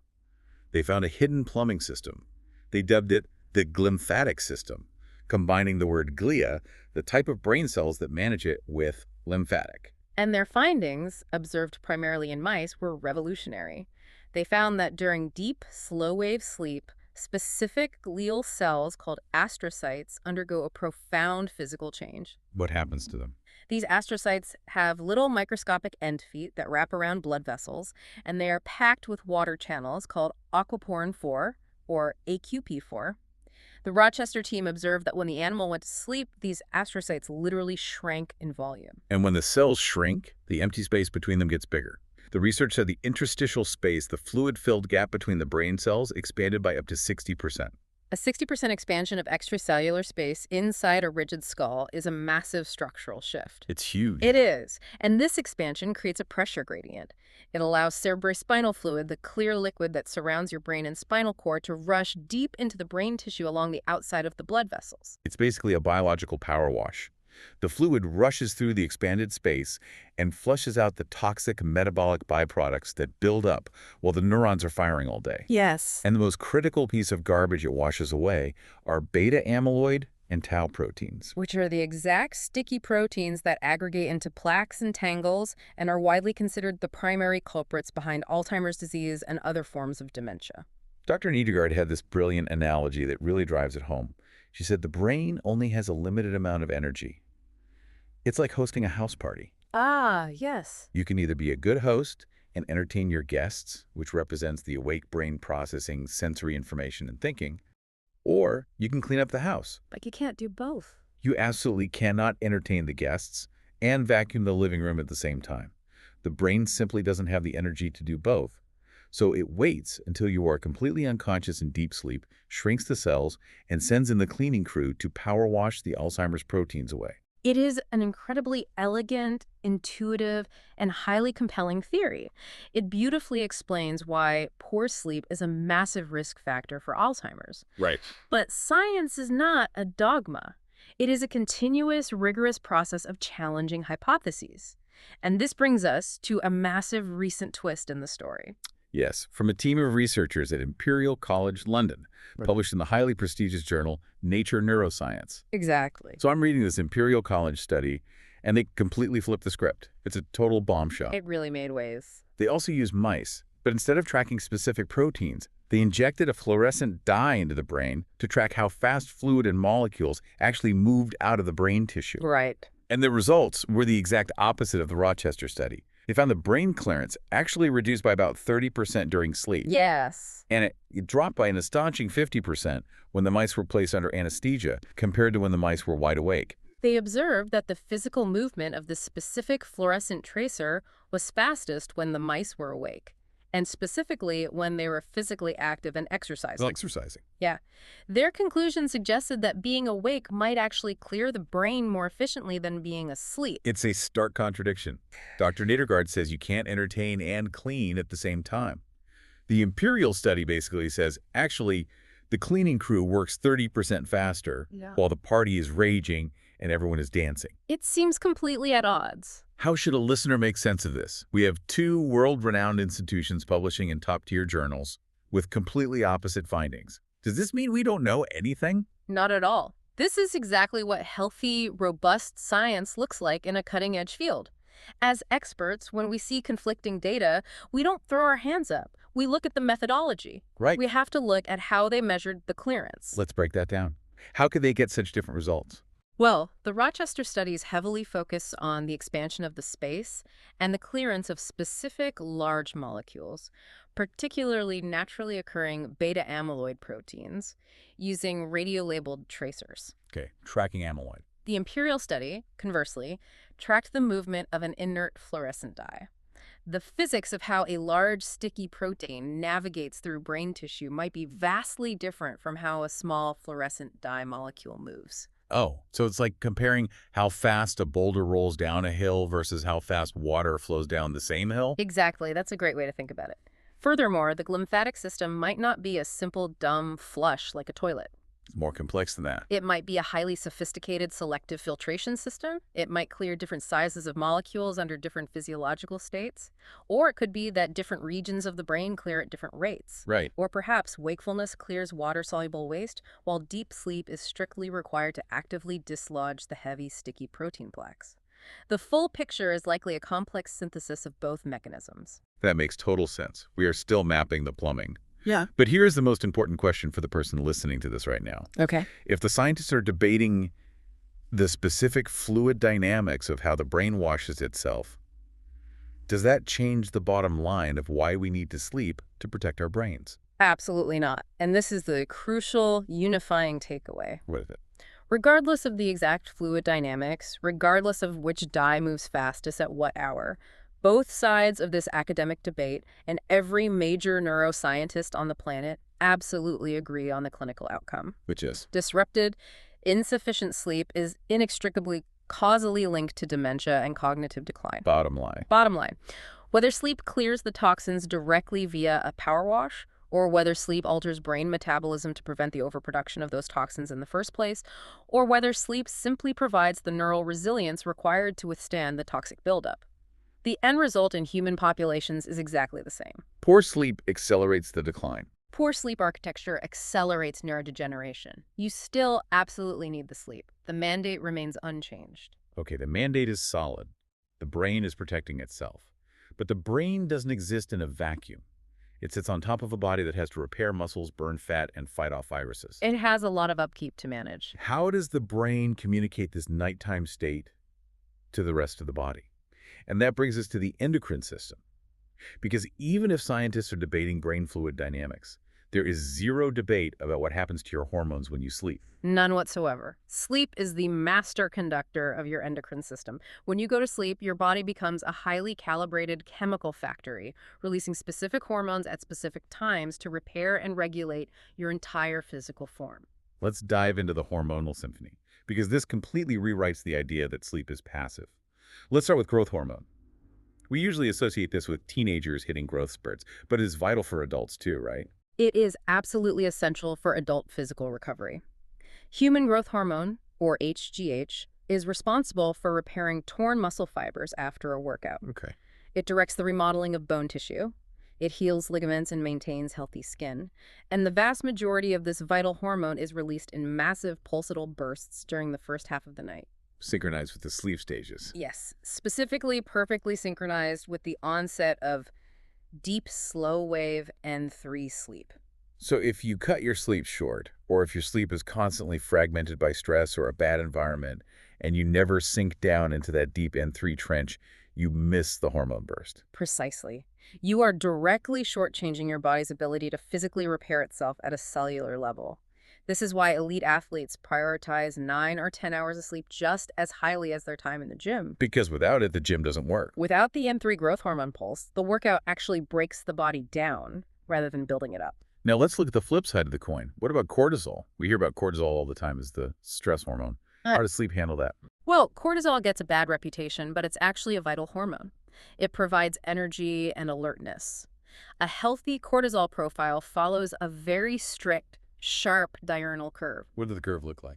They found a hidden plumbing system. They dubbed it the glymphatic system, combining the word glia, the type of brain cells that manage it, with lymphatic. And their findings, observed primarily in mice, were revolutionary. They found that during deep, slow-wave sleep, specific glial cells called astrocytes undergo a profound physical change. What happens to them? These astrocytes have little microscopic end feet that wrap around blood vessels, and they are packed with water channels called aquaporin 4, or AQP4. The Rochester team observed that when the animal went to sleep, these astrocytes literally shrank in volume. And when the cells shrink, the empty space between them gets bigger. The research said the interstitial space, the fluid-filled gap between the brain cells, expanded by up to 60%. A 60% expansion of extracellular space inside a rigid skull is a massive structural shift. It's huge. It is. And this expansion creates a pressure gradient. It allows cerebrospinal fluid, the clear liquid that surrounds your brain and spinal cord, to rush deep into the brain tissue along the outside of the blood vessels. It's basically a biological power wash. The fluid rushes through the expanded space and flushes out the toxic metabolic byproducts that build up while the neurons are firing all day. Yes. And the most critical piece of garbage it washes away are beta amyloid and tau proteins. Which are the exact sticky proteins that aggregate into plaques and tangles and are widely considered the primary culprits behind Alzheimer's disease and other forms of dementia. Dr. Niedergard had this brilliant analogy that really drives it home. She said the brain only has a limited amount of energy. It's like hosting a house party. Ah, yes. You can either be a good host and entertain your guests, which represents the awake brain processing sensory information and thinking, or you can clean up the house. But you can't do both. You absolutely cannot entertain the guests and vacuum the living room at the same time. The brain simply doesn't have the energy to do both. So it waits until you are completely unconscious in deep sleep, shrinks the cells, and sends in the cleaning crew to power wash the Alzheimer's proteins away. It is an incredibly elegant, intuitive, and highly compelling theory. It beautifully explains why poor sleep is a massive risk factor for Alzheimer's. Right. But science is not a dogma. It is a continuous, rigorous process of challenging hypotheses. And this brings us to a massive recent twist in the story. Yes, from a team of researchers at Imperial College London, published in the highly prestigious journal Nature Neuroscience. Exactly. So I'm reading this Imperial College study, and they completely flipped the script. It's a total bombshell. It really made waves. They also used mice, but instead of tracking specific proteins, they injected a fluorescent dye into the brain to track how fast fluid and molecules actually moved out of the brain tissue. Right. And the results were the exact opposite of the Rochester study. They found the brain clearance actually reduced by about 30% during sleep. Yes. And it dropped by an astonishing 50% when the mice were placed under anesthesia compared to when the mice were wide awake. They observed that the physical movement of the specific fluorescent tracer was fastest when the mice were awake, and specifically when they were physically active and exercising. Exercising. Yeah. Their conclusion suggested that being awake might actually clear the brain more efficiently than being asleep. It's a stark contradiction. Dr. Niedergard says you can't entertain and clean at the same time. The Imperial study basically says, actually, the cleaning crew works 30% faster while the party is raging and everyone is dancing. It seems completely at odds. How should a listener make sense of this? We have two world-renowned institutions publishing in top-tier journals with completely opposite findings. Does this mean we don't know anything? Not at all. This is exactly what healthy, robust science looks like in a cutting-edge field. As experts, when we see conflicting data, we don't throw our hands up. We look at the methodology. Right. We have to look at how they measured the clearance. Let's break that down. How could they get such different results? Well, the Rochester studies heavily focus on the expansion of the space and the clearance of specific large molecules, particularly naturally occurring beta amyloid proteins, using radio-labeled tracers. Okay, tracking amyloid. The Imperial study, conversely, tracked the movement of an inert fluorescent dye. The physics of how a large, sticky protein navigates through brain tissue might be vastly different from how a small fluorescent dye molecule moves. Oh, so it's like comparing how fast a boulder rolls down a hill versus how fast water flows down the same hill? Exactly. That's a great way to think about it. Furthermore, the glymphatic system might not be a simple, dumb flush like a toilet. It's more complex than that. It might be a highly sophisticated selective filtration system. It might clear different sizes of molecules under different physiological states. Or it could be that different regions of the brain clear at different rates. Right. Or perhaps wakefulness clears water-soluble waste, while deep sleep is strictly required to actively dislodge the heavy, sticky protein plaques. The full picture is likely a complex synthesis of both mechanisms. That makes total sense. We are still mapping the plumbing. Yeah. But here's the most important question for the person listening to this right now. Okay. If the scientists are debating the specific fluid dynamics of how the brain washes itself, does that change the bottom line of why we need to sleep to protect our brains? Absolutely not. And this is the crucial unifying takeaway. What is it? Regardless of the exact fluid dynamics, regardless of which dye moves fastest at what hour, both sides of this academic debate and every major neuroscientist on the planet absolutely agree on the clinical outcome. Which is? Disrupted, insufficient sleep is inextricably causally linked to dementia and cognitive decline. Bottom line. Bottom line, whether sleep clears the toxins directly via a power wash, or whether sleep alters brain metabolism to prevent the overproduction of those toxins in the first place, or whether sleep simply provides the neural resilience required to withstand the toxic buildup. The end result in human populations is exactly the same. Poor sleep accelerates the decline. Poor sleep architecture accelerates neurodegeneration. You still absolutely need the sleep. The mandate remains unchanged. Okay, the mandate is solid. The brain is protecting itself. But the brain doesn't exist in a vacuum. It sits on top of a body that has to repair muscles, burn fat, and fight off viruses. It has a lot of upkeep to manage. How does the brain communicate this nighttime state to the rest of the body? And that brings us to the endocrine system. Because even if scientists are debating brain fluid dynamics, there is zero debate about what happens to your hormones when you sleep. None whatsoever. Sleep is the master conductor of your endocrine system. When you go to sleep, your body becomes a highly calibrated chemical factory, releasing specific hormones at specific times to repair and regulate your entire physical form. Let's dive into the hormonal symphony, because this completely rewrites the idea that sleep is passive. Let's start with growth hormone. We usually associate this with teenagers hitting growth spurts, but it is vital for adults too, right? It is absolutely essential for adult physical recovery. Human growth hormone, or HGH, is responsible for repairing torn muscle fibers after a workout. Okay. It directs the remodeling of bone tissue. It heals ligaments and maintains healthy skin. And the vast majority of this vital hormone is released in massive pulsatile bursts during the first half of the night. Synchronized with the sleep stages. Yes, specifically perfectly synchronized with the onset of deep slow wave N3 sleep. So if you cut your sleep short, or if your sleep is constantly fragmented by stress or a bad environment, and you never sink down into that deep N3 trench, you miss the hormone burst. Precisely. You are directly shortchanging your body's ability to physically repair itself at a cellular level. This is why elite athletes prioritize 9 or 10 hours of sleep just as highly as their time in the gym. Because without it, the gym doesn't work. Without the N3 growth hormone pulse, the workout actually breaks the body down rather than building it up. Now let's look at the flip side of the coin. What about cortisol? We hear about cortisol all the time as the stress hormone. How does sleep handle that? Well, cortisol gets a bad reputation, but it's actually a vital hormone. It provides energy and alertness. A healthy cortisol profile follows a very strict, sharp diurnal curve. What does the curve look like?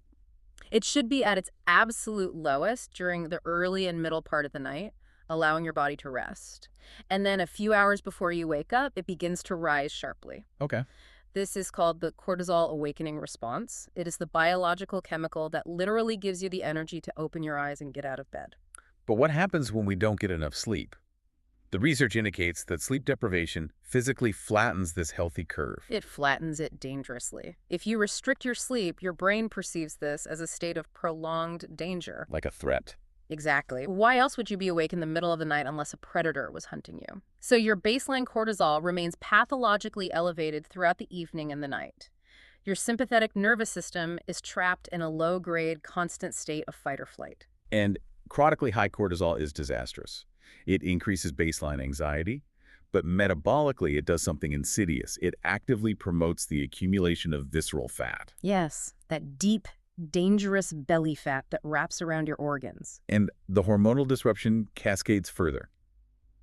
It should be at its absolute lowest during the early and middle part of the night, allowing your body to rest. And then a few hours before you wake up, it begins to rise sharply. Okay. This is called the cortisol awakening response. It is the biological chemical that literally gives you the energy to open your eyes and get out of bed. But what happens when we don't get enough sleep? The research indicates that sleep deprivation physically flattens this healthy curve. It flattens it dangerously. If you restrict your sleep, your brain perceives this as a state of prolonged danger. Like a threat. Exactly. Why else would you be awake in the middle of the night unless a predator was hunting you? So your baseline cortisol remains pathologically elevated throughout the evening and the night. Your sympathetic nervous system is trapped in a low-grade, constant state of fight or flight. And chronically high cortisol is disastrous. It increases baseline anxiety, but metabolically it does something insidious. It actively promotes the accumulation of visceral fat. Yes, that deep, dangerous belly fat that wraps around your organs. And the hormonal disruption cascades further.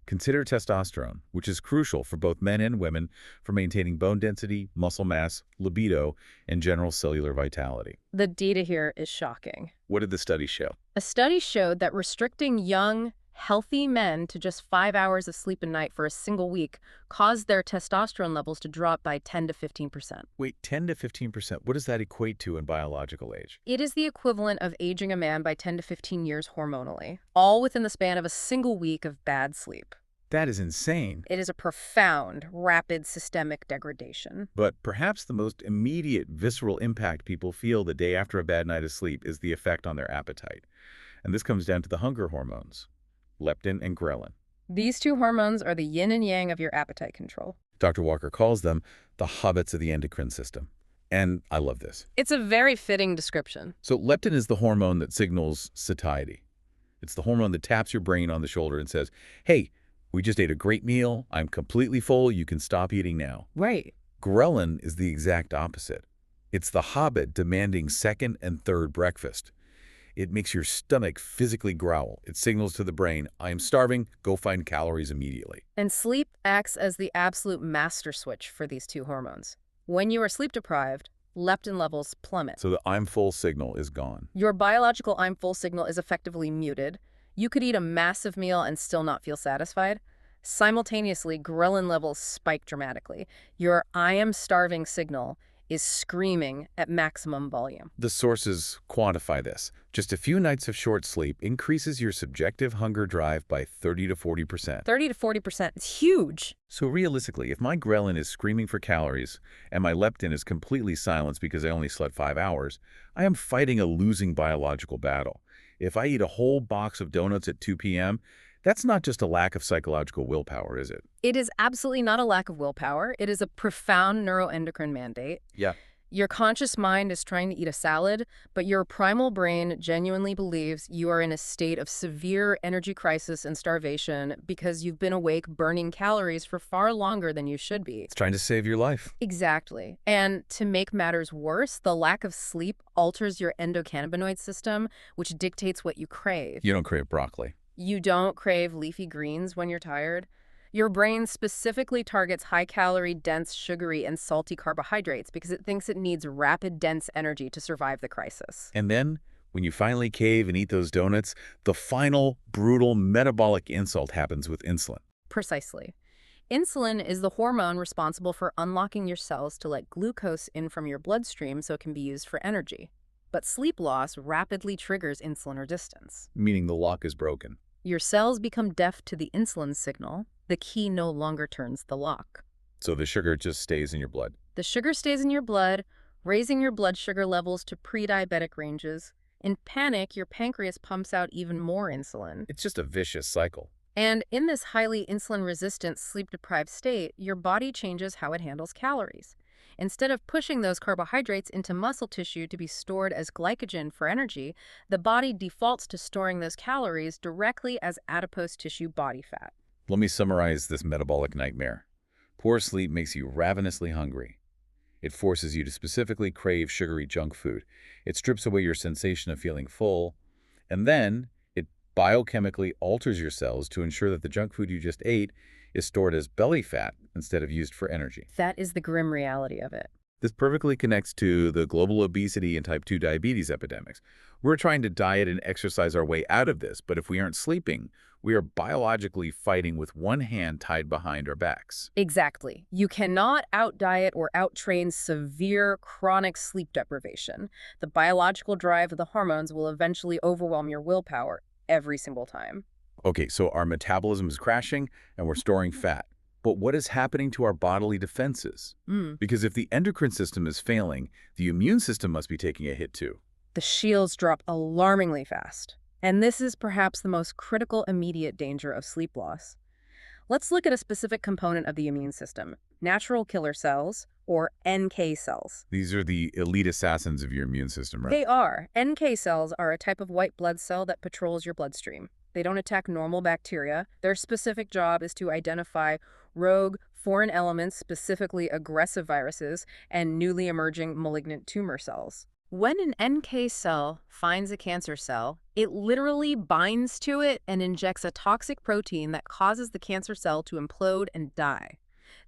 Consider testosterone, which is crucial for both men and women for maintaining bone density, muscle mass, libido, and general cellular vitality. The data here is shocking. What did the study show? A study showed that restricting young, healthy men to just 5 hours of sleep a night for a single week caused their testosterone levels to drop by 10 to 15%. Wait, 10 to 15%. What does that equate to in biological age? It is the equivalent of aging a man by 10 to 15 years hormonally, all within the span of a single week of bad sleep. That is insane. It is a profound, rapid systemic degradation. But perhaps the most immediate visceral impact people feel the day after a bad night of sleep is the effect on their appetite. And this comes down to the hunger hormones, leptin and ghrelin. These two hormones are the yin and yang of your appetite control. Dr. Walker calls them the hobbits of the endocrine system. And I love this. It's a very fitting description. So leptin is the hormone that signals satiety. It's the hormone that taps your brain on the shoulder and says, hey, we just ate a great meal. I'm completely full. You can stop eating now. Right. Ghrelin is the exact opposite. It's the hobbit demanding second and third breakfast. It makes your stomach physically growl. It signals to the brain, I am starving, go find calories immediately. And sleep acts as the absolute master switch for these two hormones. When you are sleep deprived, leptin levels plummet. So the I'm full signal is gone. Your biological I'm full signal is effectively muted. You could eat a massive meal and still not feel satisfied. Simultaneously, ghrelin levels spike dramatically. Your I am starving signal is screaming at maximum volume. The sources quantify this. Just a few nights of short sleep increases your subjective hunger drive by 30 to 40%. 30 to 40% is huge. So realistically, if my ghrelin is screaming for calories and my leptin is completely silenced because I only slept 5 hours, I am fighting a losing biological battle. If I eat a whole box of donuts at 2 p.m., that's not just a lack of psychological willpower, is it? It is absolutely not a lack of willpower. It is a profound neuroendocrine mandate. Yeah. Your conscious mind is trying to eat a salad, but your primal brain genuinely believes you are in a state of severe energy crisis and starvation because you've been awake burning calories for far longer than you should be. It's trying to save your life. Exactly. And to make matters worse, the lack of sleep alters your endocannabinoid system, which dictates what you crave. You don't crave broccoli. You don't crave leafy greens when you're tired. Your brain specifically targets high-calorie, dense, sugary, and salty carbohydrates because it thinks it needs rapid, dense energy to survive the crisis. And then, when you finally cave and eat those donuts, the final, brutal metabolic insult happens with insulin. Precisely. Insulin is the hormone responsible for unlocking your cells to let glucose in from your bloodstream so it can be used for energy. But sleep loss rapidly triggers insulin resistance. Meaning the lock is broken. Your cells become deaf to the insulin signal. The key no longer turns the lock. So the sugar just stays in your blood. The sugar stays in your blood, raising your blood sugar levels to pre-diabetic ranges. In panic, your pancreas pumps out even more insulin. It's just a vicious cycle. And in this highly insulin-resistant, sleep-deprived state, your body changes how it handles calories. Instead of pushing those carbohydrates into muscle tissue to be stored as glycogen for energy, the body defaults to storing those calories directly as adipose tissue body fat. Let me summarize this metabolic nightmare. Poor sleep makes you ravenously hungry. It forces you to specifically crave sugary junk food. It strips away your sensation of feeling full, and then it biochemically alters your cells to ensure that the junk food you just ate is stored as belly fat instead of used for energy. That is the grim reality of it. This perfectly connects to the global obesity and type 2 diabetes epidemics. We're trying to diet and exercise our way out of this, but if we aren't sleeping, we are biologically fighting with one hand tied behind our backs. Exactly. You cannot out-diet or out-train severe chronic sleep deprivation. The biological drive of the hormones will eventually overwhelm your willpower every single time. Okay, so our metabolism is crashing and we're storing fat. But what is happening to our bodily defenses? Because if the endocrine system is failing, the immune system must be taking a hit too. The shields drop alarmingly fast. And this is perhaps the most critical immediate danger of sleep loss. Let's look at a specific component of the immune system, natural killer cells, or NK cells. These are the elite assassins of your immune system, right? They are. NK cells are a type of white blood cell that patrols your bloodstream. They don't attack normal bacteria. Their specific job is to identify rogue, foreign elements, specifically aggressive viruses, and newly emerging malignant tumor cells. When an NK cell finds a cancer cell, it literally binds to it and injects a toxic protein that causes the cancer cell to implode and die.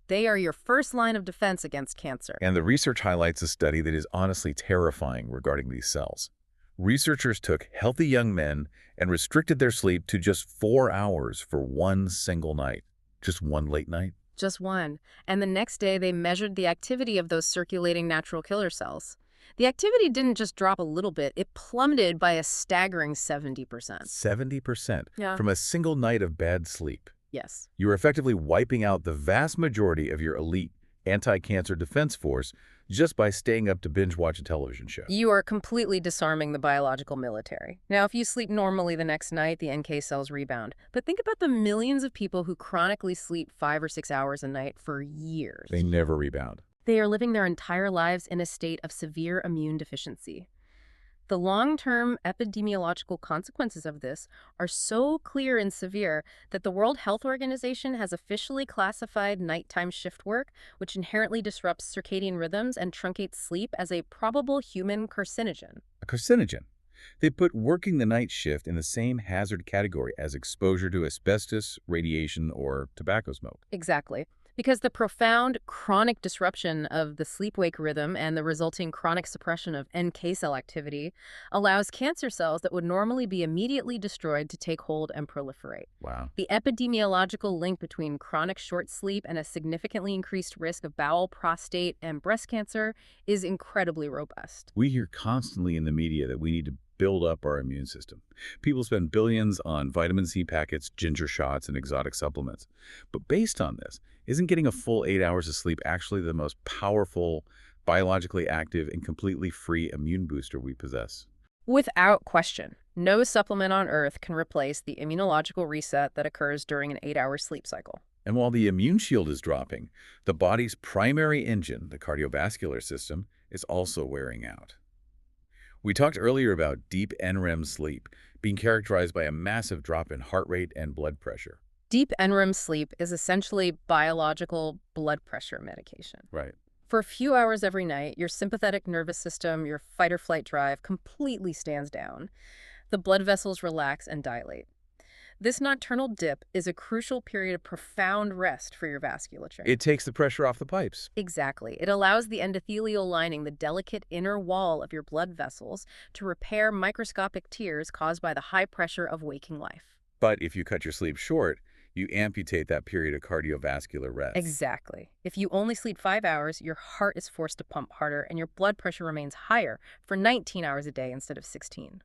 They are your first line of defense against cancer. And the research highlights a study that is honestly terrifying regarding these cells. Researchers took healthy young men and restricted their sleep to just 4 hours for one single night. Just one late night. Just one. And the next day, they measured the activity of those circulating natural killer cells. The activity didn't just drop a little bit, it plummeted by a staggering 70%. 70% Yeah. from a single night of bad sleep. Yes. You are effectively wiping out the vast majority of your elite anti-cancer defense force just by staying up to binge watch a television show. You are completely disarming the biological military. Now, if you sleep normally the next night, the NK cells rebound. But think about the millions of people who chronically sleep 5 or 6 hours a night for years. They never rebound. They are living their entire lives in a state of severe immune deficiency. The long-term epidemiological consequences of this are so clear and severe that the World Health Organization has officially classified nighttime shift work, which inherently disrupts circadian rhythms and truncates sleep, as a probable human carcinogen. A carcinogen. They put working the night shift in the same hazard category as exposure to asbestos, radiation, or tobacco smoke. Exactly. Because the profound chronic disruption of the sleep-wake rhythm and the resulting chronic suppression of NK cell activity allows cancer cells that would normally be immediately destroyed to take hold and proliferate. Wow. The epidemiological link between chronic short sleep and a significantly increased risk of bowel, prostate, and breast cancer is incredibly robust. We hear constantly in the media that we need to build up our immune system. People spend billions on vitamin C packets, ginger shots, and exotic supplements. But based on this, isn't getting a full 8 hours of sleep actually the most powerful, biologically active, and completely free immune booster we possess? Without question, no supplement on Earth can replace the immunological reset that occurs during an 8-hour sleep cycle. And while the immune shield is dropping, the body's primary engine, the cardiovascular system, is also wearing out. We talked earlier about deep NREM sleep being characterized by a massive drop in heart rate and blood pressure. Deep NREM sleep is essentially biological blood pressure medication. Right. For a few hours every night, your sympathetic nervous system, your fight-or-flight drive, completely stands down. The blood vessels relax and dilate. This nocturnal dip is a crucial period of profound rest for your vasculature. It takes the pressure off the pipes. Exactly. It allows the endothelial lining, the delicate inner wall of your blood vessels, to repair microscopic tears caused by the high pressure of waking life. But if you cut your sleep short, you amputate that period of cardiovascular rest. Exactly. If you only sleep 5 hours, your heart is forced to pump harder and your blood pressure remains higher for 19 hours a day instead of 16.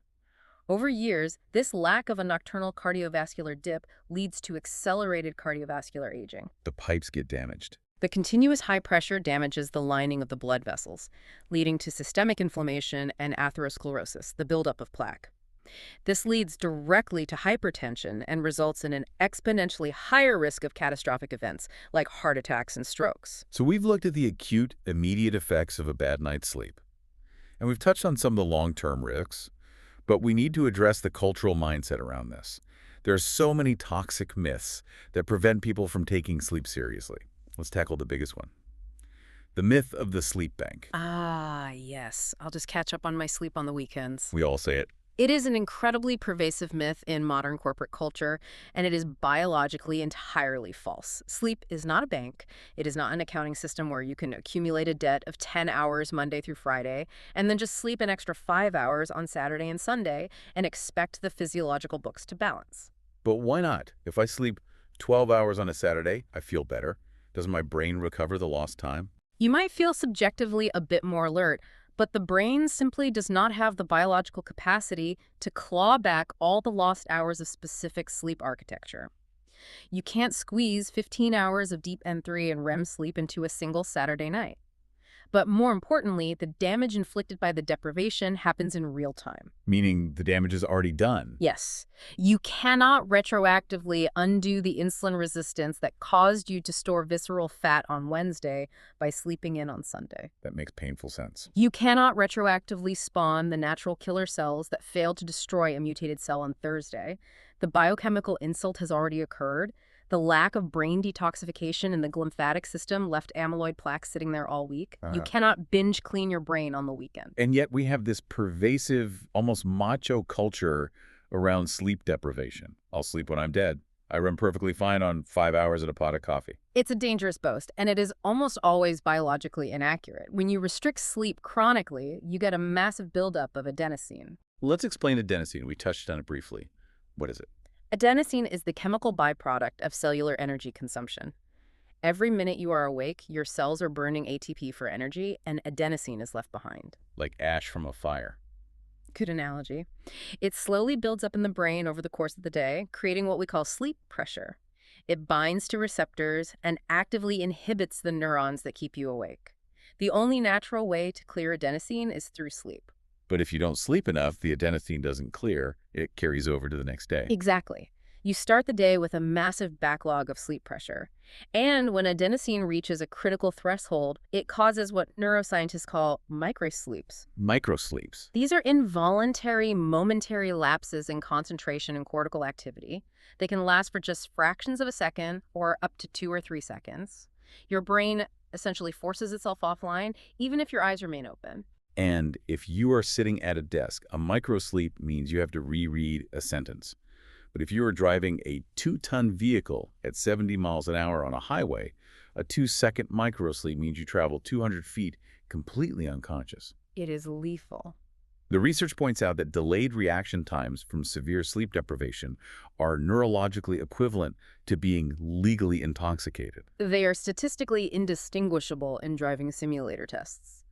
Over years, this lack of a nocturnal cardiovascular dip leads to accelerated cardiovascular aging. The pipes get damaged. The continuous high pressure damages the lining of the blood vessels, leading to systemic inflammation and atherosclerosis, the buildup of plaque. This leads directly to hypertension and results in an exponentially higher risk of catastrophic events like heart attacks and strokes. So we've looked at the acute, immediate effects of a bad night's sleep. And we've touched on some of the long-term risks, but we need to address the cultural mindset around this. There are so many toxic myths that prevent people from taking sleep seriously. Let's tackle the biggest one. The myth of the sleep bank. Ah, yes. I'll just catch up on my sleep on the weekends. We all say it. It is an incredibly pervasive myth in modern corporate culture, and it is biologically entirely false. Sleep is not a bank. It is not an accounting system where you can accumulate a debt of 10 hours Monday through Friday, and then just sleep an extra 5 hours on Saturday and Sunday and expect the physiological books to balance. But why not? If I sleep 12 hours on a Saturday, I feel better. Doesn't my brain recover the lost time? You might feel subjectively a bit more alert, but the brain simply does not have the biological capacity to claw back all the lost hours of specific sleep architecture. You can't squeeze 15 hours of deep N3 and REM sleep into a single Saturday night. But more importantly, the damage inflicted by the deprivation happens in real time. Meaning the damage is already done. Yes, you cannot retroactively undo the insulin resistance that caused you to store visceral fat on Wednesday by sleeping in on Sunday. That makes painful sense. You cannot retroactively spawn the natural killer cells that failed to destroy a mutated cell on Thursday. The biochemical insult has already occurred. The lack of brain detoxification in the glymphatic system left amyloid plaques sitting there all week. You cannot binge clean your brain on the weekend. And yet we have this pervasive, almost macho culture around sleep deprivation. I'll sleep when I'm dead. I run perfectly fine on 5 hours at a pot of coffee. It's a dangerous boast, and it is almost always biologically inaccurate. When you restrict sleep chronically, you get a massive buildup of adenosine. Let's explain adenosine. We touched on it briefly. What is it? Adenosine is the chemical byproduct of cellular energy consumption. Every minute you are awake, your cells are burning ATP for energy, and adenosine is left behind. Like ash from a fire. Good analogy. It slowly builds up in the brain over the course of the day, creating what we call sleep pressure. It binds to receptors and actively inhibits the neurons that keep you awake. The only natural way to clear adenosine is through sleep. But if you don't sleep enough, the adenosine doesn't clear. It carries over to the next day. Exactly. You start the day with a massive backlog of sleep pressure. And when adenosine reaches a critical threshold, it causes what neuroscientists call microsleeps. Microsleeps. These are involuntary, momentary lapses in concentration and cortical activity. They can last for just fractions of a second or up to 2 or 3 seconds. Your brain essentially forces itself offline, even if your eyes remain open. And if you are sitting at a desk, a microsleep means you have to reread a sentence. But if you are driving a 2-ton vehicle at 70 miles an hour on a highway, a 2-second microsleep means you travel 200 feet completely unconscious. It is lethal. The research points out that delayed reaction times from severe sleep deprivation are neurologically equivalent to being legally intoxicated. They are statistically indistinguishable in driving simulator tests.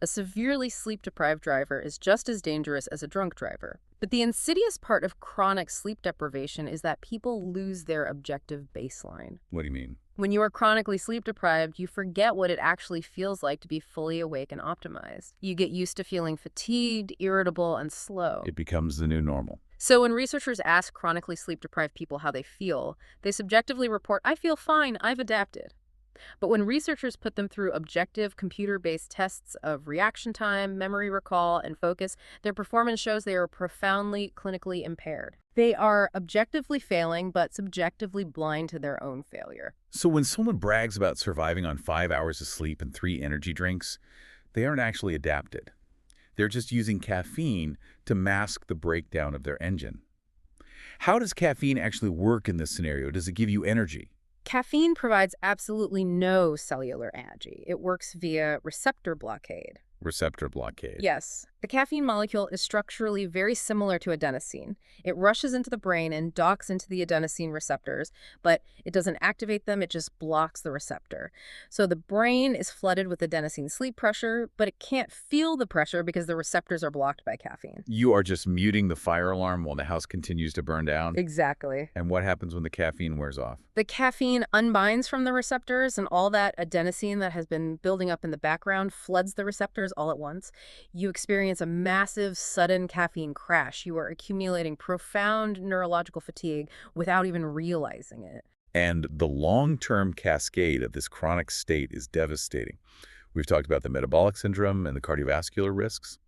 A severely sleep-deprived driver is just as dangerous as a drunk driver. But the insidious part of chronic sleep deprivation is that people lose their objective baseline. What do you mean? When you are chronically sleep-deprived, you forget what it actually feels like to be fully awake and optimized. You get used to feeling fatigued, irritable, and slow. It becomes the new normal. So when researchers ask chronically sleep-deprived people how they feel, they subjectively report, "I feel fine, I've adapted." But when researchers put them through objective computer-based tests of reaction time, memory recall, and focus, their performance shows they are profoundly clinically impaired. They are objectively failing, but subjectively blind to their own failure. So when someone brags about surviving on 5 hours of sleep and 3 energy drinks, they aren't actually adapted. They're just using caffeine to mask the breakdown of their engine. How does caffeine actually work in this scenario? Does it give you energy? Caffeine provides absolutely no cellular energy. It works via receptor blockade. Receptor blockade. Yes. The caffeine molecule is structurally very similar to adenosine. It rushes into the brain and docks into the adenosine receptors, but it doesn't activate them, it just blocks the receptor. So the brain is flooded with adenosine sleep pressure, but it can't feel the pressure because the receptors are blocked by caffeine. You are just muting the fire alarm while the house continues to burn down? Exactly. And what happens when the caffeine wears off? The caffeine unbinds from the receptors, and all that adenosine that has been building up in the background floods the receptors all at once. You experience a massive, sudden caffeine crash. You are accumulating profound neurological fatigue without even realizing it. And the long-term cascade of this chronic state is devastating. We've talked about the metabolic syndrome and the cardiovascular risks,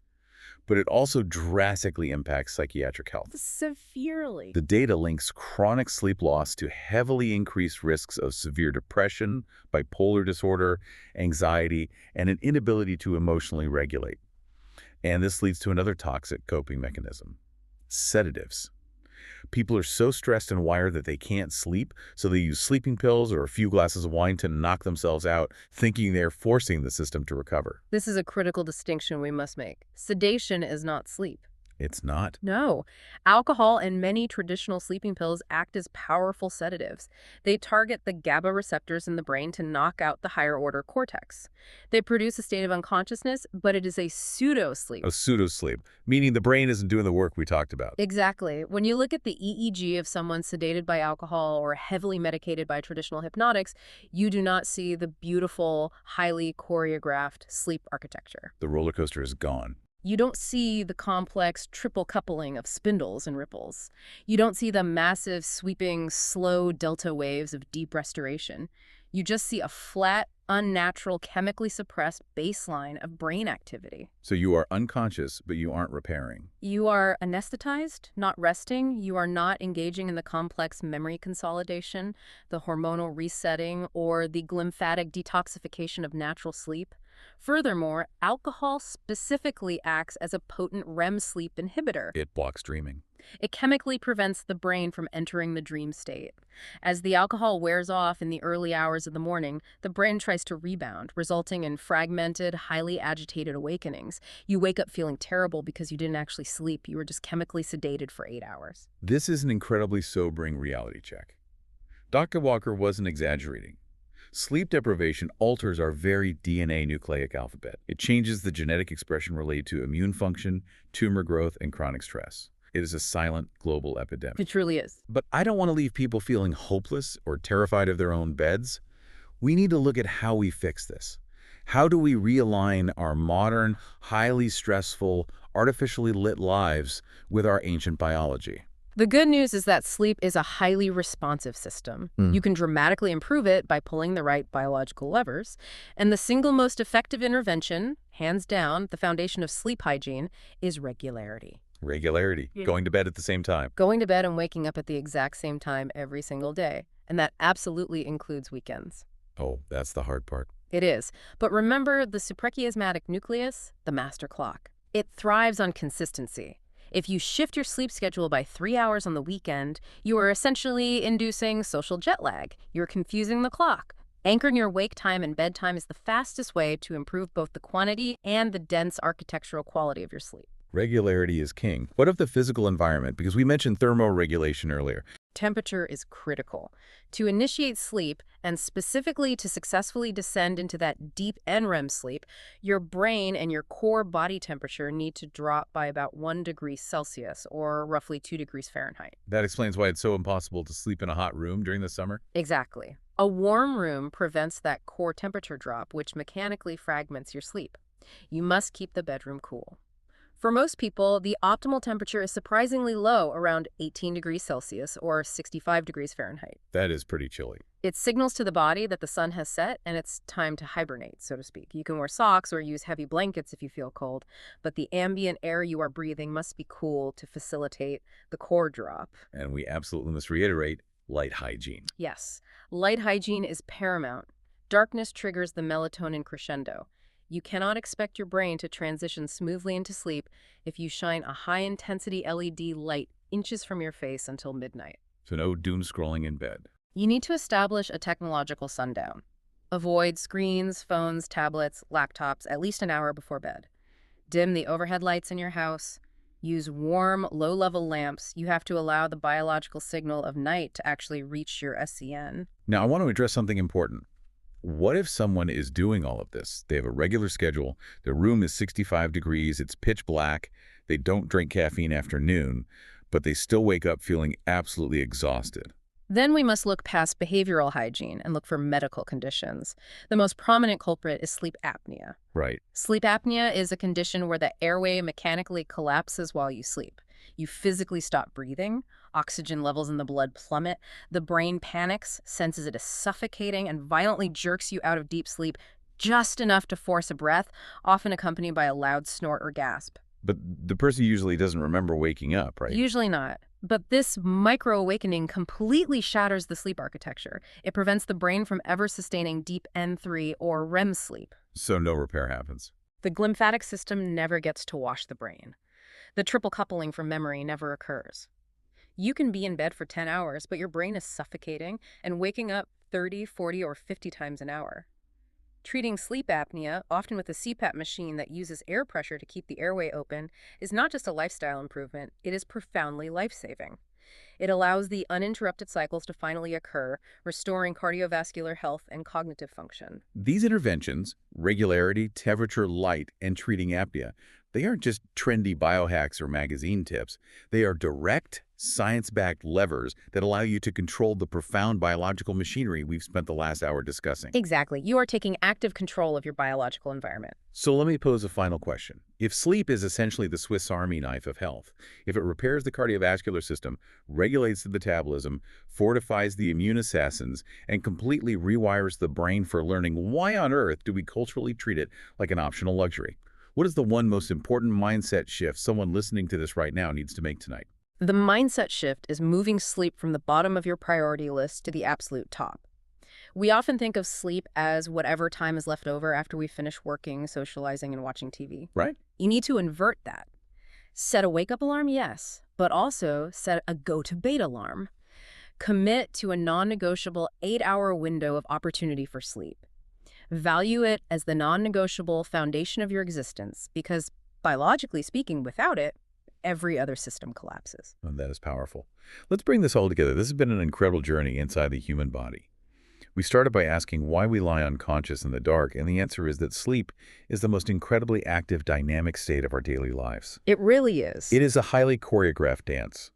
but it also drastically impacts psychiatric health. Severely. The data links chronic sleep loss to heavily increased risks of severe depression, bipolar disorder, anxiety, and an inability to emotionally regulate. And this leads to another toxic coping mechanism: sedatives. People are so stressed and wired that they can't sleep, so they use sleeping pills or a few glasses of wine to knock themselves out, thinking they're forcing the system to recover. This is a critical distinction we must make. Sedation is not sleep. It's not. No. Alcohol and many traditional sleeping pills act as powerful sedatives. They target the GABA receptors in the brain to knock out the higher-order cortex. They produce a state of unconsciousness, but it is a pseudo-sleep. A pseudo-sleep, meaning the brain isn't doing the work we talked about. Exactly. When you look at the EEG of someone sedated by alcohol or heavily medicated by traditional hypnotics, you do not see the beautiful, highly choreographed sleep architecture. The roller coaster is gone. You don't see the complex triple coupling of spindles and ripples. You don't see the massive, sweeping, slow delta waves of deep restoration. You just see a flat, unnatural, chemically suppressed baseline of brain activity. So you are unconscious, but you aren't repairing. You are anesthetized, not resting. You are not engaging in the complex memory consolidation, the hormonal resetting, or the glymphatic detoxification of natural sleep. Furthermore, alcohol specifically acts as a potent REM sleep inhibitor. It blocks dreaming. It chemically prevents the brain from entering the dream state. As the alcohol wears off in the early hours of the morning, the brain tries to rebound, resulting in fragmented, highly agitated awakenings. You wake up feeling terrible because you didn't actually sleep. You were just chemically sedated for 8 hours. This is an incredibly sobering reality check. Dr. Walker wasn't exaggerating. Sleep deprivation alters our very DNA nucleic alphabet. It changes the genetic expression related to immune function, tumor growth, and chronic stress. It is a silent global epidemic. It truly is. But I don't want to leave people feeling hopeless or terrified of their own beds. We need to look at how we fix this. How do we realign our modern, highly stressful, artificially lit lives with our ancient biology? The good news is that sleep is a highly responsive system. You can dramatically improve it by pulling the right biological levers. And the single most effective intervention, hands down, the foundation of sleep hygiene, is regularity. Regularity. Going to bed at the same time. Going to bed and waking up at the exact same time every single day. And that absolutely includes weekends. Oh, that's the hard part. It is. But remember the suprachiasmatic nucleus, the master clock. It thrives on consistency. If you shift your sleep schedule by 3 hours on the weekend, you are essentially inducing social jet lag. You're confusing the clock. Anchoring your wake time and bedtime is the fastest way to improve both the quantity and the dense architectural quality of your sleep. Regularity is king. What of the physical environment? Because we mentioned thermoregulation earlier. Temperature is critical. To initiate sleep, and specifically to successfully descend into that deep NREM sleep, your brain and your core body temperature need to drop by about 1 degree Celsius, or roughly 2 degrees Fahrenheit. That explains why it's so impossible to sleep in a hot room during the summer. Exactly. A warm room prevents that core temperature drop, which mechanically fragments your sleep. You must keep the bedroom cool. For most people, the optimal temperature is surprisingly low, around 18 degrees Celsius or 65 degrees Fahrenheit. That is pretty chilly. It signals to the body that the sun has set and it's time to hibernate, so to speak. You can wear socks or use heavy blankets if you feel cold, but the ambient air you are breathing must be cool to facilitate the core drop. And we absolutely must reiterate light hygiene. Yes, light hygiene is paramount. Darkness triggers the melatonin crescendo. You cannot expect your brain to transition smoothly into sleep if you shine a high-intensity LED light inches from your face until midnight. So no doom scrolling in bed. You need to establish a technological sundown. Avoid screens, phones, tablets, laptops at least an hour before bed. Dim the overhead lights in your house. Use warm, low-level lamps. You have to allow the biological signal of night to actually reach your SCN. Now, I want to address something important. What if someone is doing all of this? They have a regular schedule, their room is 65 degrees, it's pitch black, they don't drink caffeine after noon, but they still wake up feeling absolutely exhausted. Then we must look past behavioral hygiene and look for medical conditions. The most prominent culprit is sleep apnea. Right. Sleep apnea is a condition where the airway mechanically collapses while you sleep. You physically stop breathing, oxygen levels in the blood plummet, the brain panics, senses it is suffocating, and violently jerks you out of deep sleep just enough to force a breath, often accompanied by a loud snort or gasp. But the person usually doesn't remember waking up, right? Usually not. But this micro-awakening completely shatters the sleep architecture. It prevents the brain from ever sustaining deep N3 or REM sleep. So no repair happens. The glymphatic system never gets to wash the brain. The triple coupling from memory never occurs. You can be in bed for 10 hours, but your brain is suffocating and waking up 30, 40, or 50 times an hour. Treating sleep apnea, often with a CPAP machine that uses air pressure to keep the airway open, is not just a lifestyle improvement, it is profoundly life-saving. It allows the uninterrupted cycles to finally occur, restoring cardiovascular health and cognitive function. These interventions, regularity, temperature, light, and treating apnea, they aren't just trendy biohacks or magazine tips. They are direct, science-backed levers that allow you to control the profound biological machinery we've spent the last hour discussing. Exactly. You are taking active control of your biological environment. So let me pose a final question. If sleep is essentially the Swiss Army knife of health, if it repairs the cardiovascular system, regulates the metabolism, fortifies the immune assassins, and completely rewires the brain for learning, why on earth do we culturally treat it like an optional luxury? What is the one most important mindset shift someone listening to this right now needs to make tonight? The mindset shift is moving sleep from the bottom of your priority list to the absolute top. We often think of sleep as whatever time is left over after we finish working, socializing, and watching TV. Right? You need to invert that. Set a wake-up alarm, yes, but also set a go-to-bed alarm. Commit to a non-negotiable 8-hour window of opportunity for sleep. Value it as the non-negotiable foundation of your existence because, biologically speaking, without it, every other system collapses. Oh, that is powerful. Let's bring this all together. This has been an incredible journey inside the human body. We started by asking why we lie unconscious in the dark, and the answer is that sleep is the most incredibly active, dynamic state of our daily lives. It really is. It is a highly choreographed dance.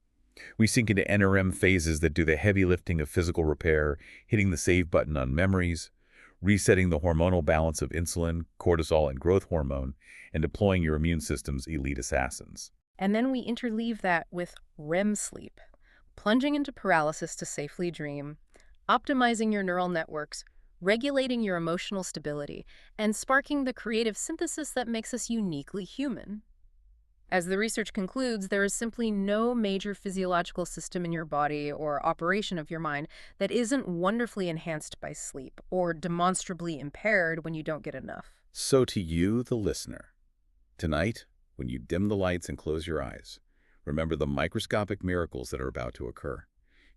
We sink into NREM phases that do the heavy lifting of physical repair, hitting the save button on memories, resetting the hormonal balance of insulin, cortisol, and growth hormone, and deploying your immune system's elite assassins. And then we interleave that with REM sleep, plunging into paralysis to safely dream, optimizing your neural networks, regulating your emotional stability, and sparking the creative synthesis that makes us uniquely human. As the research concludes, there is simply no major physiological system in your body or operation of your mind that isn't wonderfully enhanced by sleep or demonstrably impaired when you don't get enough. So to you, the listener, tonight, when you dim the lights and close your eyes, remember the microscopic miracles that are about to occur.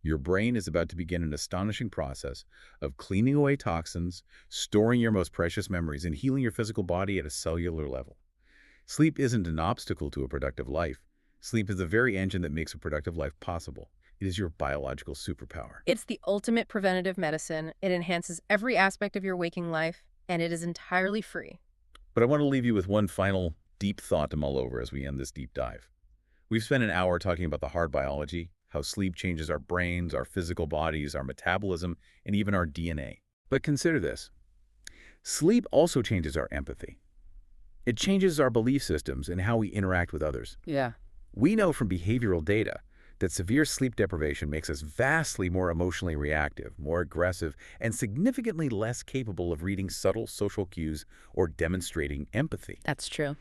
Your brain is about to begin an astonishing process of cleaning away toxins, storing your most precious memories, and healing your physical body at a cellular level. Sleep isn't an obstacle to a productive life. Sleep is the very engine that makes a productive life possible. It is your biological superpower. It's the ultimate preventative medicine. It enhances every aspect of your waking life, and it is entirely free. But I want to leave you with one final deep thought to mull over as we end this deep dive. We've spent an hour talking about the hard biology, how sleep changes our brains, our physical bodies, our metabolism, and even our DNA. But consider this. Sleep also changes our empathy. It changes our belief systems and how we interact with others. Yeah. We know from behavioral data that severe sleep deprivation makes us vastly more emotionally reactive, more aggressive, and significantly less capable of reading subtle social cues or demonstrating empathy. That's true.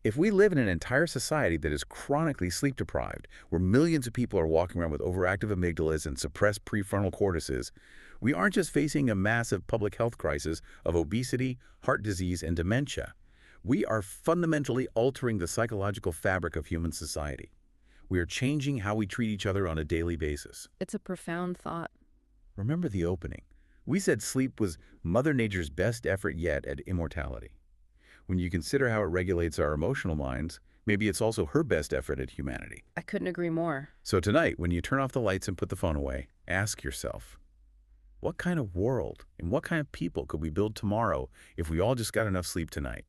If we live in an entire society that is chronically sleep deprived, where millions of people are walking around with overactive amygdalas and suppressed prefrontal cortices, we aren't just facing a massive public health crisis of obesity, heart disease, and dementia. We are fundamentally altering the psychological fabric of human society. We are changing how we treat each other on a daily basis. It's a profound thought. Remember the opening. We said sleep was Mother Nature's best effort yet at immortality. When you consider how it regulates our emotional minds, maybe it's also her best effort at humanity. I couldn't agree more. So tonight, when you turn off the lights and put the phone away, ask yourself, what kind of world and what kind of people could we build tomorrow if we all just got enough sleep tonight?